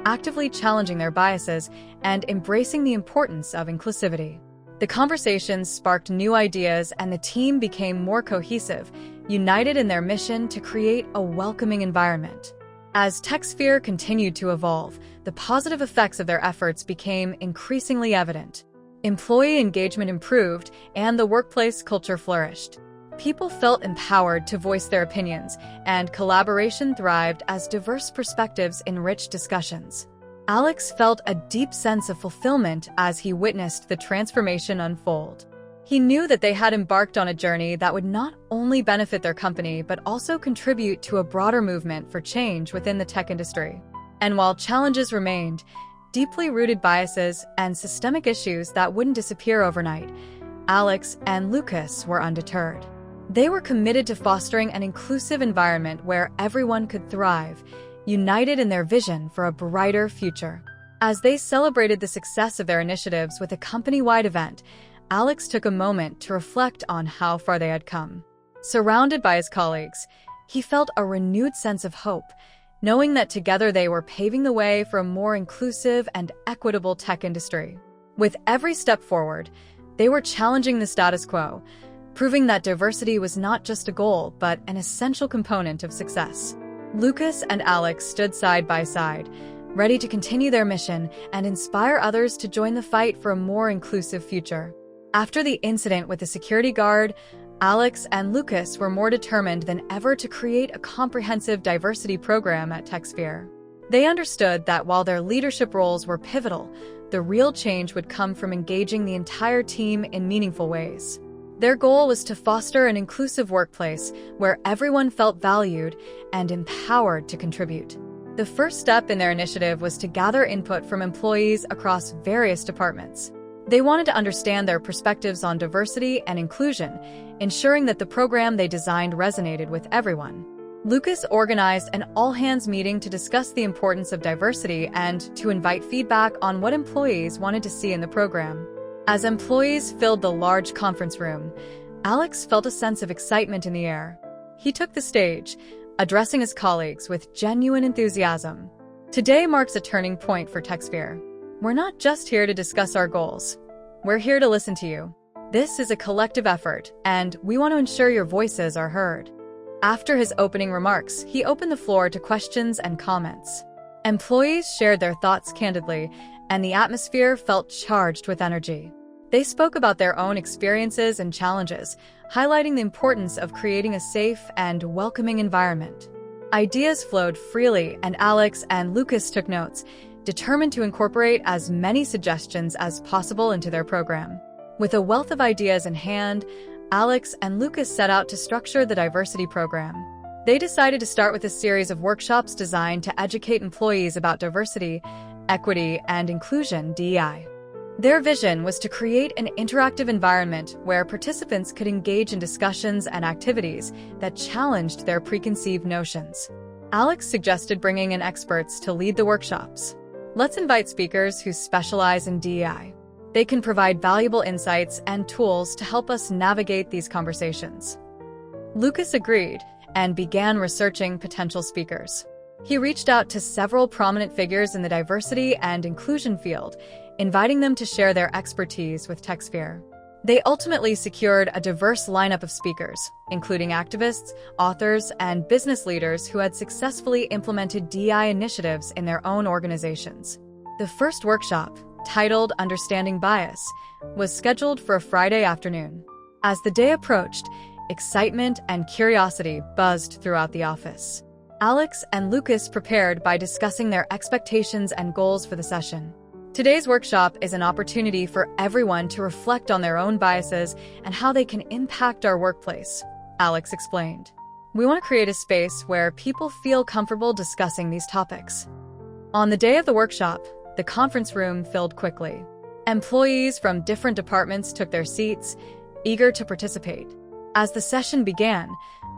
actively challenging their biases and embracing the importance of inclusivity. The conversations sparked new ideas and the team became more cohesive, united in their mission to create a welcoming environment. As TechSphere continued to evolve, the positive effects of their efforts became increasingly evident. Employee engagement improved, and the workplace culture flourished. People felt empowered to voice their opinions, and collaboration thrived as diverse perspectives enriched discussions. Alex felt a deep sense of fulfillment as he witnessed the transformation unfold. He knew that they had embarked on a journey that would not only benefit their company but also contribute to a broader movement for change within the tech industry. And while challenges remained, deeply rooted biases and systemic issues that wouldn't disappear overnight, Alex and Lucas were undeterred. They were committed to fostering an inclusive environment where everyone could thrive, united in their vision for a brighter future. As they celebrated the success of their initiatives with a company-wide event, Alex took a moment to reflect on how far they had come. Surrounded by his colleagues, he felt a renewed sense of hope, knowing that together they were paving the way for a more inclusive and equitable tech industry. With every step forward, they were challenging the status quo, proving that diversity was not just a goal, but an essential component of success. Lucas and Alex stood side by side, ready to continue their mission and inspire others to join the fight for a more inclusive future. After the incident with the security guard, Alex and Lucas were more determined than ever to create a comprehensive diversity program at TechSphere. They understood that while their leadership roles were pivotal, the real change would come from engaging the entire team in meaningful ways. Their goal was to foster an inclusive workplace where everyone felt valued and empowered to contribute. The first step in their initiative was to gather input from employees across various departments. They wanted to understand their perspectives on diversity and inclusion, ensuring that the program they designed resonated with everyone. Lucas organized an all-hands meeting to discuss the importance of diversity and to invite feedback on what employees wanted to see in the program. As employees filled the large conference room, Alex felt a sense of excitement in the air. He took the stage, addressing his colleagues with genuine enthusiasm. Today marks a turning point for TechSphere. We're not just here to discuss our goals. We're here to listen to you. This is a collective effort, and we want to ensure your voices are heard. After his opening remarks, he opened the floor to questions and comments. Employees shared their thoughts candidly, and the atmosphere felt charged with energy. They spoke about their own experiences and challenges, highlighting the importance of creating a safe and welcoming environment. Ideas flowed freely, and Alex and Lucas took notes, determined to incorporate as many suggestions as possible into their program. With a wealth of ideas in hand, Alex and Lucas set out to structure the diversity program. They decided to start with a series of workshops designed to educate employees about diversity, equity, and inclusion (DEI). Their vision was to create an interactive environment where participants could engage in discussions and activities that challenged their preconceived notions. Alex suggested bringing in experts to lead the workshops. Let's invite speakers who specialize in DEI. They can provide valuable insights and tools to help us navigate these conversations. Lucas agreed and began researching potential speakers. He reached out to several prominent figures in the diversity and inclusion field, inviting them to share their expertise with TechSphere. They ultimately secured a diverse lineup of speakers, including activists, authors, and business leaders who had successfully implemented DEI initiatives in their own organizations. The first workshop, titled Understanding Bias, was scheduled for a Friday afternoon. As the day approached, excitement and curiosity buzzed throughout the office. Alex and Lucas prepared by discussing their expectations and goals for the session. Today's workshop is an opportunity for everyone to reflect on their own biases and how they can impact our workplace, Alex explained. We want to create a space where people feel comfortable discussing these topics. On the day of the workshop, the conference room filled quickly. Employees from different departments took their seats, eager to participate. As the session began,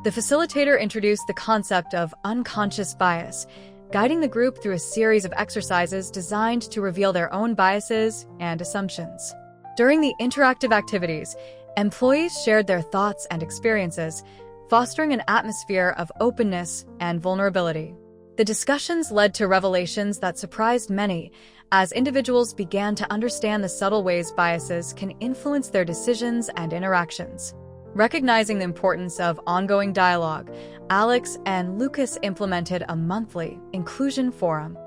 the facilitator introduced the concept of unconscious bias, guiding the group through a series of exercises designed to reveal their own biases and assumptions. During the interactive activities, employees shared their thoughts and experiences, fostering an atmosphere of openness and vulnerability. The discussions led to revelations that surprised many, as individuals began to understand the subtle ways biases can influence their decisions and interactions. Recognizing the importance of ongoing dialogue, Alex and Lucas implemented a monthly inclusion forum.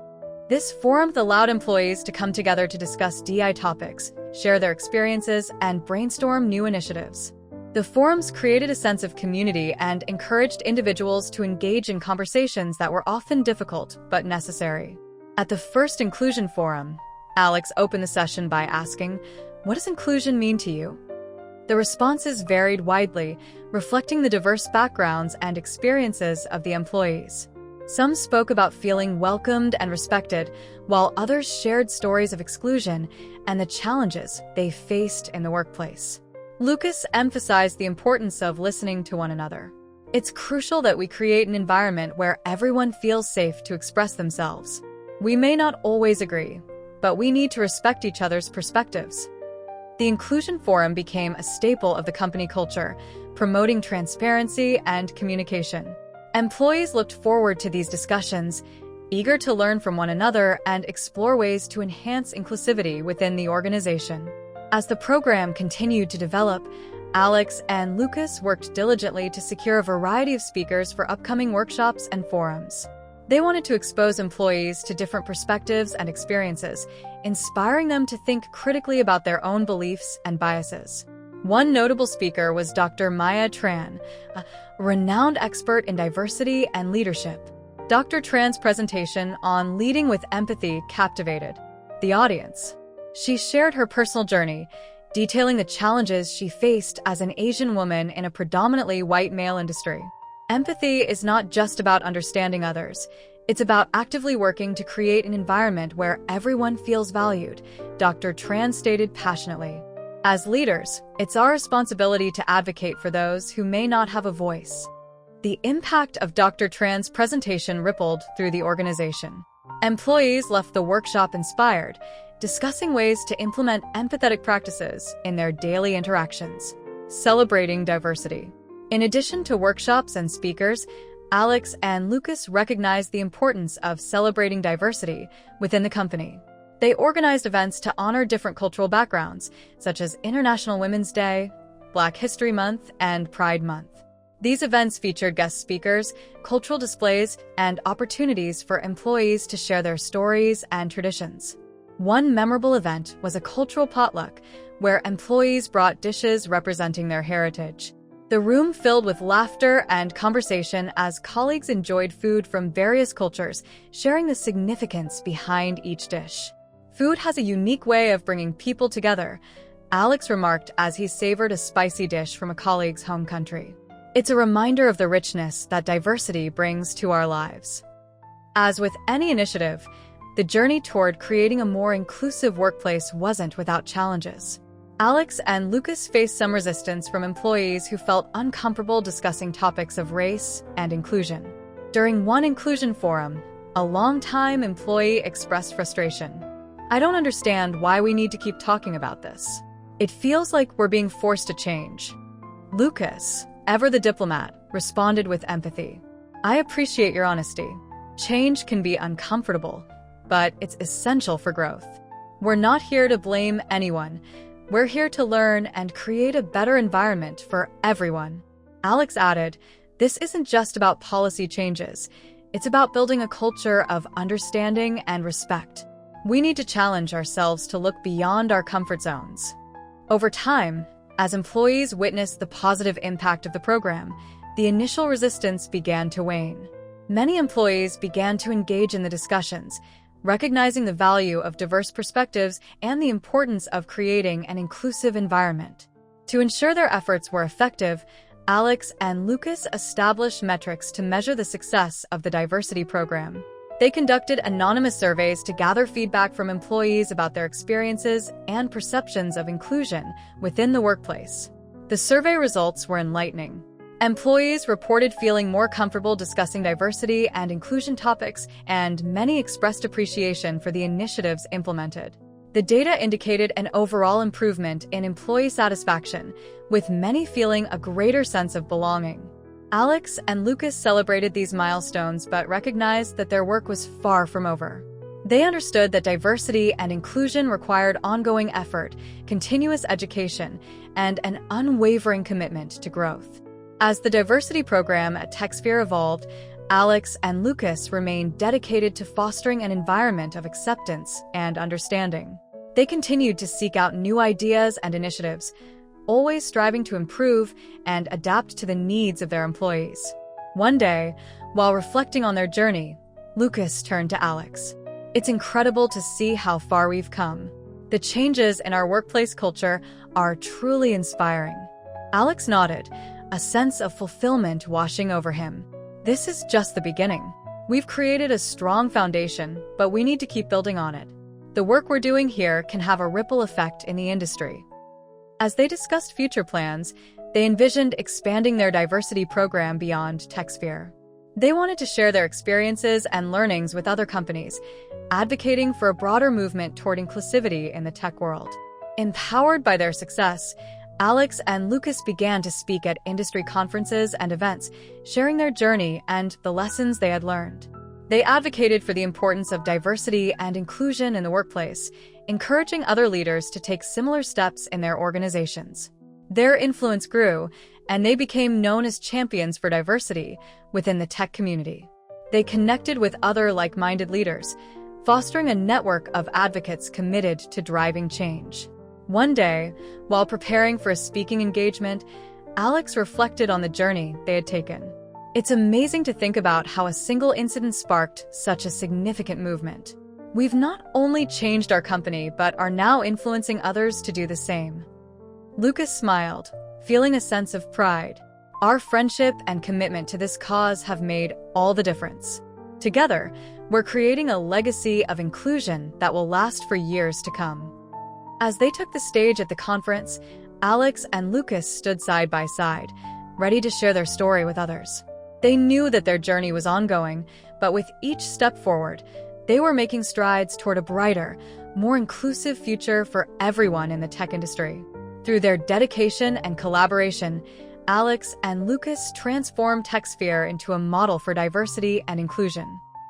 This forum allowed employees to come together to discuss DI topics, share their experiences, and brainstorm new initiatives. The forums created a sense of community and encouraged individuals to engage in conversations that were often difficult but necessary. At the first inclusion forum, Alex opened the session by asking, "What does inclusion mean to you?" The responses varied widely, reflecting the diverse backgrounds and experiences of the employees. Some spoke about feeling welcomed and respected, while others shared stories of exclusion and the challenges they faced in the workplace. Lucas emphasized the importance of listening to one another. It's crucial that we create an environment where everyone feels safe to express themselves. We may not always agree, but we need to respect each other's perspectives. The Inclusion Forum became a staple of the company culture, promoting transparency and communication. Employees looked forward to these discussions, eager to learn from one another and explore ways to enhance inclusivity within the organization. As the program continued to develop, Alex and Lucas worked diligently to secure a variety of speakers for upcoming workshops and forums. They wanted to expose employees to different perspectives and experiences, inspiring them to think critically about their own beliefs and biases. One notable speaker was Dr. Maya Tran, a renowned expert in diversity and leadership. Dr. Tran's presentation on leading with empathy captivated the audience. She shared her personal journey, detailing the challenges she faced as an Asian woman in a predominantly white male industry. Empathy is not just about understanding others. It's about actively working to create an environment where everyone feels valued, Dr. Tran stated passionately. As leaders, it's our responsibility to advocate for those who may not have a voice. The impact of Dr. Tran's presentation rippled through the organization. Employees left the workshop inspired, discussing ways to implement empathetic practices in their daily interactions. Celebrating diversity. In addition to workshops and speakers, Alex and Lucas recognized the importance of celebrating diversity within the company. They organized events to honor different cultural backgrounds, such as International Women's Day, Black History Month, and Pride Month. These events featured guest speakers, cultural displays, and opportunities for employees to share their stories and traditions. One memorable event was a cultural potluck, where employees brought dishes representing their heritage. The room filled with laughter and conversation as colleagues enjoyed food from various cultures, sharing the significance behind each dish. Food has a unique way of bringing people together, Alex remarked as he savored a spicy dish from a colleague's home country. It's a reminder of the richness that diversity brings to our lives. As with any initiative, the journey toward creating a more inclusive workplace wasn't without challenges. Alex and Lucas faced some resistance from employees who felt uncomfortable discussing topics of race and inclusion. During one inclusion forum, a longtime employee expressed frustration. "I don't understand why we need to keep talking about this. It feels like we're being forced to change." Lucas, ever the diplomat, responded with empathy. "I appreciate your honesty. Change can be uncomfortable, but it's essential for growth. We're not here to blame anyone. We're here to learn and create a better environment for everyone." Alex added, "This isn't just about policy changes. It's about building a culture of understanding and respect. We need to challenge ourselves to look beyond our comfort zones." Over time, as employees witnessed the positive impact of the program, the initial resistance began to wane. Many employees began to engage in the discussions, recognizing the value of diverse perspectives and the importance of creating an inclusive environment. To ensure their efforts were effective, Alex and Lucas established metrics to measure the success of the diversity program. They conducted anonymous surveys to gather feedback from employees about their experiences and perceptions of inclusion within the workplace. The survey results were enlightening. Employees reported feeling more comfortable discussing diversity and inclusion topics, and many expressed appreciation for the initiatives implemented. The data indicated an overall improvement in employee satisfaction, with many feeling a greater sense of belonging. Alex and Lucas celebrated these milestones but recognized that their work was far from over. They understood that diversity and inclusion required ongoing effort, continuous education, and an unwavering commitment to growth. As the diversity program at TechSphere evolved, Alex and Lucas remained dedicated to fostering an environment of acceptance and understanding. They continued to seek out new ideas and initiatives, always striving to improve and adapt to the needs of their employees. One day, while reflecting on their journey, Lucas turned to Alex. "It's incredible to see how far we've come. The changes in our workplace culture are truly inspiring." Alex nodded, a sense of fulfillment washing over him. "This is just the beginning. We've created a strong foundation, but we need to keep building on it. The work we're doing here can have a ripple effect in the industry." As they discussed future plans, they envisioned expanding their diversity program beyond TechSphere. They wanted to share their experiences and learnings with other companies, advocating for a broader movement toward inclusivity in the tech world. Empowered by their success, Alex and Lucas began to speak at industry conferences and events, sharing their journey and the lessons they had learned. They advocated for the importance of diversity and inclusion in the workplace, encouraging other leaders to take similar steps in their organizations. Their influence grew, and they became known as champions for diversity within the tech community. They connected with other like-minded leaders, fostering a network of advocates committed to driving change. One day, while preparing for a speaking engagement, Alex reflected on the journey they had taken. "It's amazing to think about how a single incident sparked such a significant movement. We've not only changed our company, but are now influencing others to do the same." Lucas smiled, feeling a sense of pride. "Our friendship and commitment to this cause have made all the difference. Together, we're creating a legacy of inclusion that will last for years to come." As they took the stage at the conference, Alex and Lucas stood side by side, ready to share their story with others. They knew that their journey was ongoing, but with each step forward, they were making strides toward a brighter, more inclusive future for everyone in the tech industry. Through their dedication and collaboration, Alex and Lucas transformed TechSphere into a model for diversity and inclusion.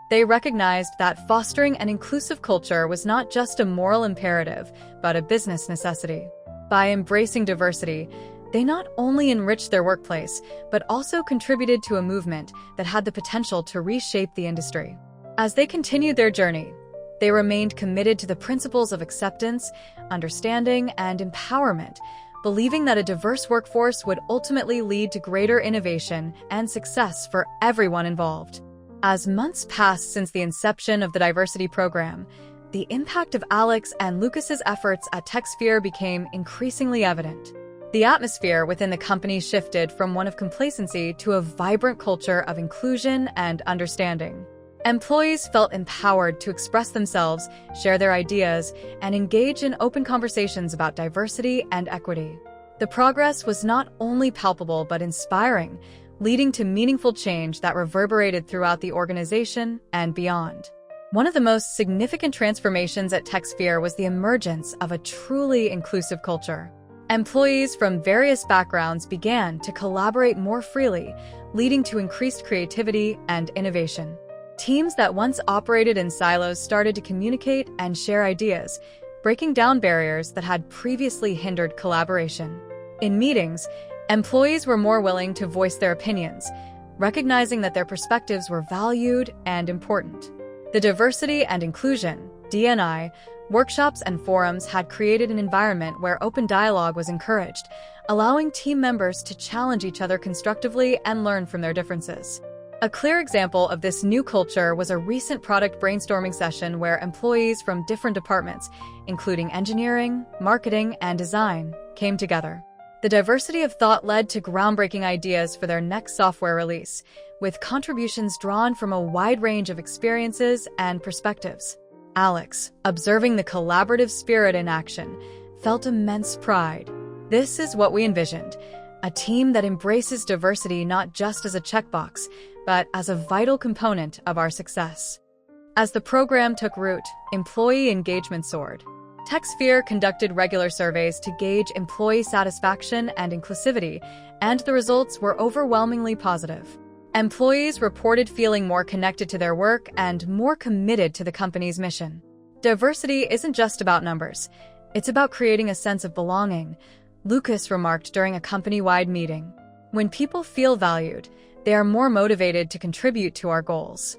They recognized that fostering an inclusive culture was not just a moral imperative, but a business necessity. By embracing diversity, they not only enriched their workplace, but also contributed to a movement that had the potential to reshape the industry. As they continued their journey, they remained committed to the principles of acceptance, understanding, and empowerment, believing that a diverse workforce would ultimately lead to greater innovation and success for everyone involved. As months passed since the inception of the diversity program, the impact of Alex and Lucas's efforts at TechSphere became increasingly evident. The atmosphere within the company shifted from one of complacency to a vibrant culture of inclusion and understanding. Employees felt empowered to express themselves, share their ideas, and engage in open conversations about diversity and equity. The progress was not only palpable but inspiring, leading to meaningful change that reverberated throughout the organization and beyond. One of the most significant transformations at TechSphere was the emergence of a truly inclusive culture. Employees from various backgrounds began to collaborate more freely, leading to increased creativity and innovation. Teams that once operated in silos started to communicate and share ideas, breaking down barriers that had previously hindered collaboration. In meetings, employees were more willing to voice their opinions, recognizing that their perspectives were valued and important. The Diversity and Inclusion (D&I) workshops and forums had created an environment where open dialogue was encouraged, allowing team members to challenge each other constructively and learn from their differences. A clear example of this new culture was a recent product brainstorming session where employees from different departments, including engineering, marketing, and design, came together. The diversity of thought led to groundbreaking ideas for their next software release, with contributions drawn from a wide range of experiences and perspectives. Alex, observing the collaborative spirit in action, felt immense pride. "This is what we envisioned, a team that embraces diversity not just as a checkbox, but as a vital component of our success." As the program took root, employee engagement soared. TechSphere conducted regular surveys to gauge employee satisfaction and inclusivity, and the results were overwhelmingly positive. Employees reported feeling more connected to their work and more committed to the company's mission. Diversity isn't just about numbers. It's about creating a sense of belonging, Lucas remarked during a company-wide meeting. When people feel valued, they are more motivated to contribute to our goals.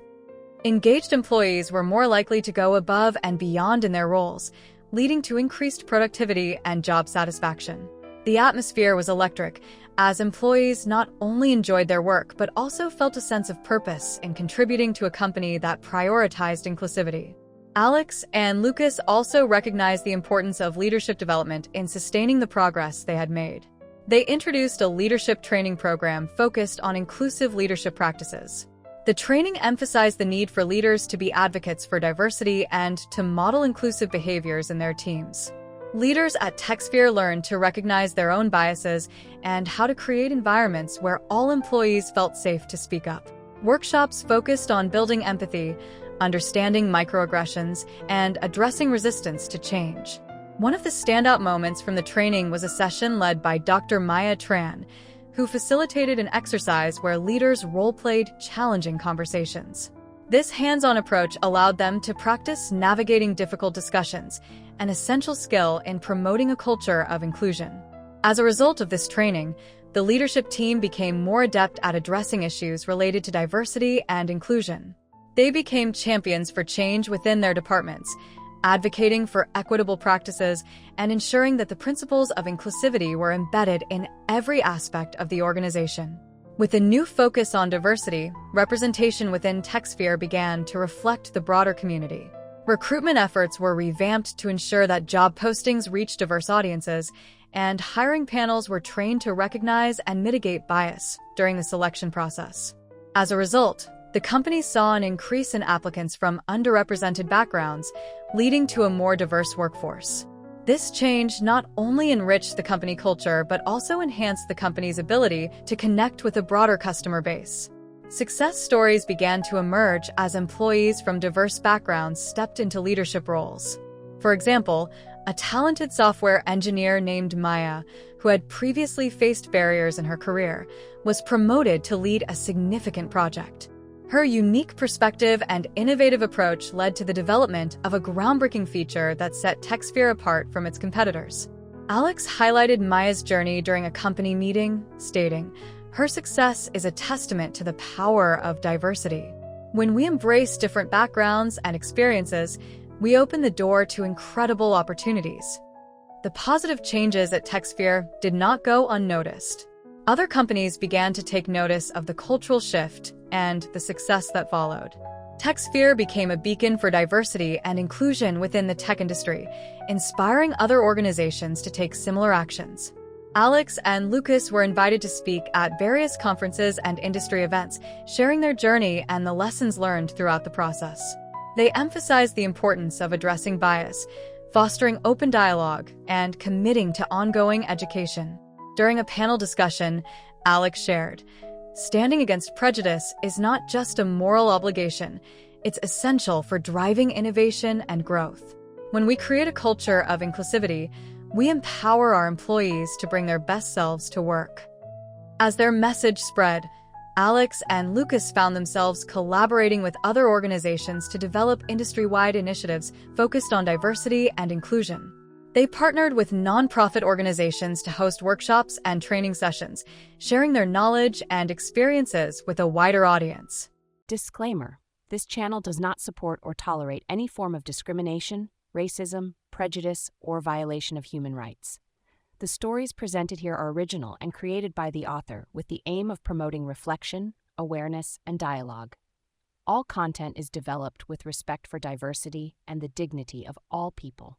Engaged employees were more likely to go above and beyond in their roles, leading to increased productivity and job satisfaction. The atmosphere was electric, as employees not only enjoyed their work but also felt a sense of purpose in contributing to a company that prioritized inclusivity. Alex and Lucas also recognized the importance of leadership development in sustaining the progress they had made. They introduced a leadership training program focused on inclusive leadership practices. The training emphasized the need for leaders to be advocates for diversity and to model inclusive behaviors in their teams. Leaders at TechSphere learned to recognize their own biases and how to create environments where all employees felt safe to speak up. Workshops focused on building empathy, understanding microaggressions, and addressing resistance to change. One of the standout moments from the training was a session led by Dr. Maya Tran, who facilitated an exercise where leaders role-played challenging conversations. This hands-on approach allowed them to practice navigating difficult discussions, an essential skill in promoting a culture of inclusion. As a result of this training, the leadership team became more adept at addressing issues related to diversity and inclusion. They became champions for change within their departments, advocating for equitable practices and ensuring that the principles of inclusivity were embedded in every aspect of the organization. With a new focus on diversity, representation within TechSphere began to reflect the broader community. Recruitment efforts were revamped to ensure that job postings reached diverse audiences, and hiring panels were trained to recognize and mitigate bias during the selection process. As a result, the company saw an increase in applicants from underrepresented backgrounds, leading to a more diverse workforce. This change not only enriched the company culture but also enhanced the company's ability to connect with a broader customer base. Success stories began to emerge as employees from diverse backgrounds stepped into leadership roles. For example, a talented software engineer named Maya, who had previously faced barriers in her career, was promoted to lead a significant project. Her unique perspective and innovative approach led to the development of a groundbreaking feature that set TechSphere apart from its competitors. Alex highlighted Maya's journey during a company meeting, stating, "Her success is a testament to the power of diversity. When we embrace different backgrounds and experiences, we open the door to incredible opportunities." The positive changes at TechSphere did not go unnoticed. Other companies began to take notice of the cultural shift and the success that followed. TechSphere became a beacon for diversity and inclusion within the tech industry, inspiring other organizations to take similar actions. Alex and Lucas were invited to speak at various conferences and industry events, sharing their journey and the lessons learned throughout the process. They emphasized the importance of addressing bias, fostering open dialogue, and committing to ongoing education. During a panel discussion, Alex shared, "Standing against prejudice is not just a moral obligation, it's essential for driving innovation and growth. When we create a culture of inclusivity, we empower our employees to bring their best selves to work." As their message spread, Alex and Lucas found themselves collaborating with other organizations to develop industry-wide initiatives focused on diversity and inclusion. They partnered with nonprofit organizations to host workshops and training sessions, sharing their knowledge and experiences with a wider audience. Disclaimer: this channel does not support or tolerate any form of discrimination, racism, prejudice, or violation of human rights. The stories presented here are original and created by the author with the aim of promoting reflection, awareness, and dialogue. All content is developed with respect for diversity and the dignity of all people.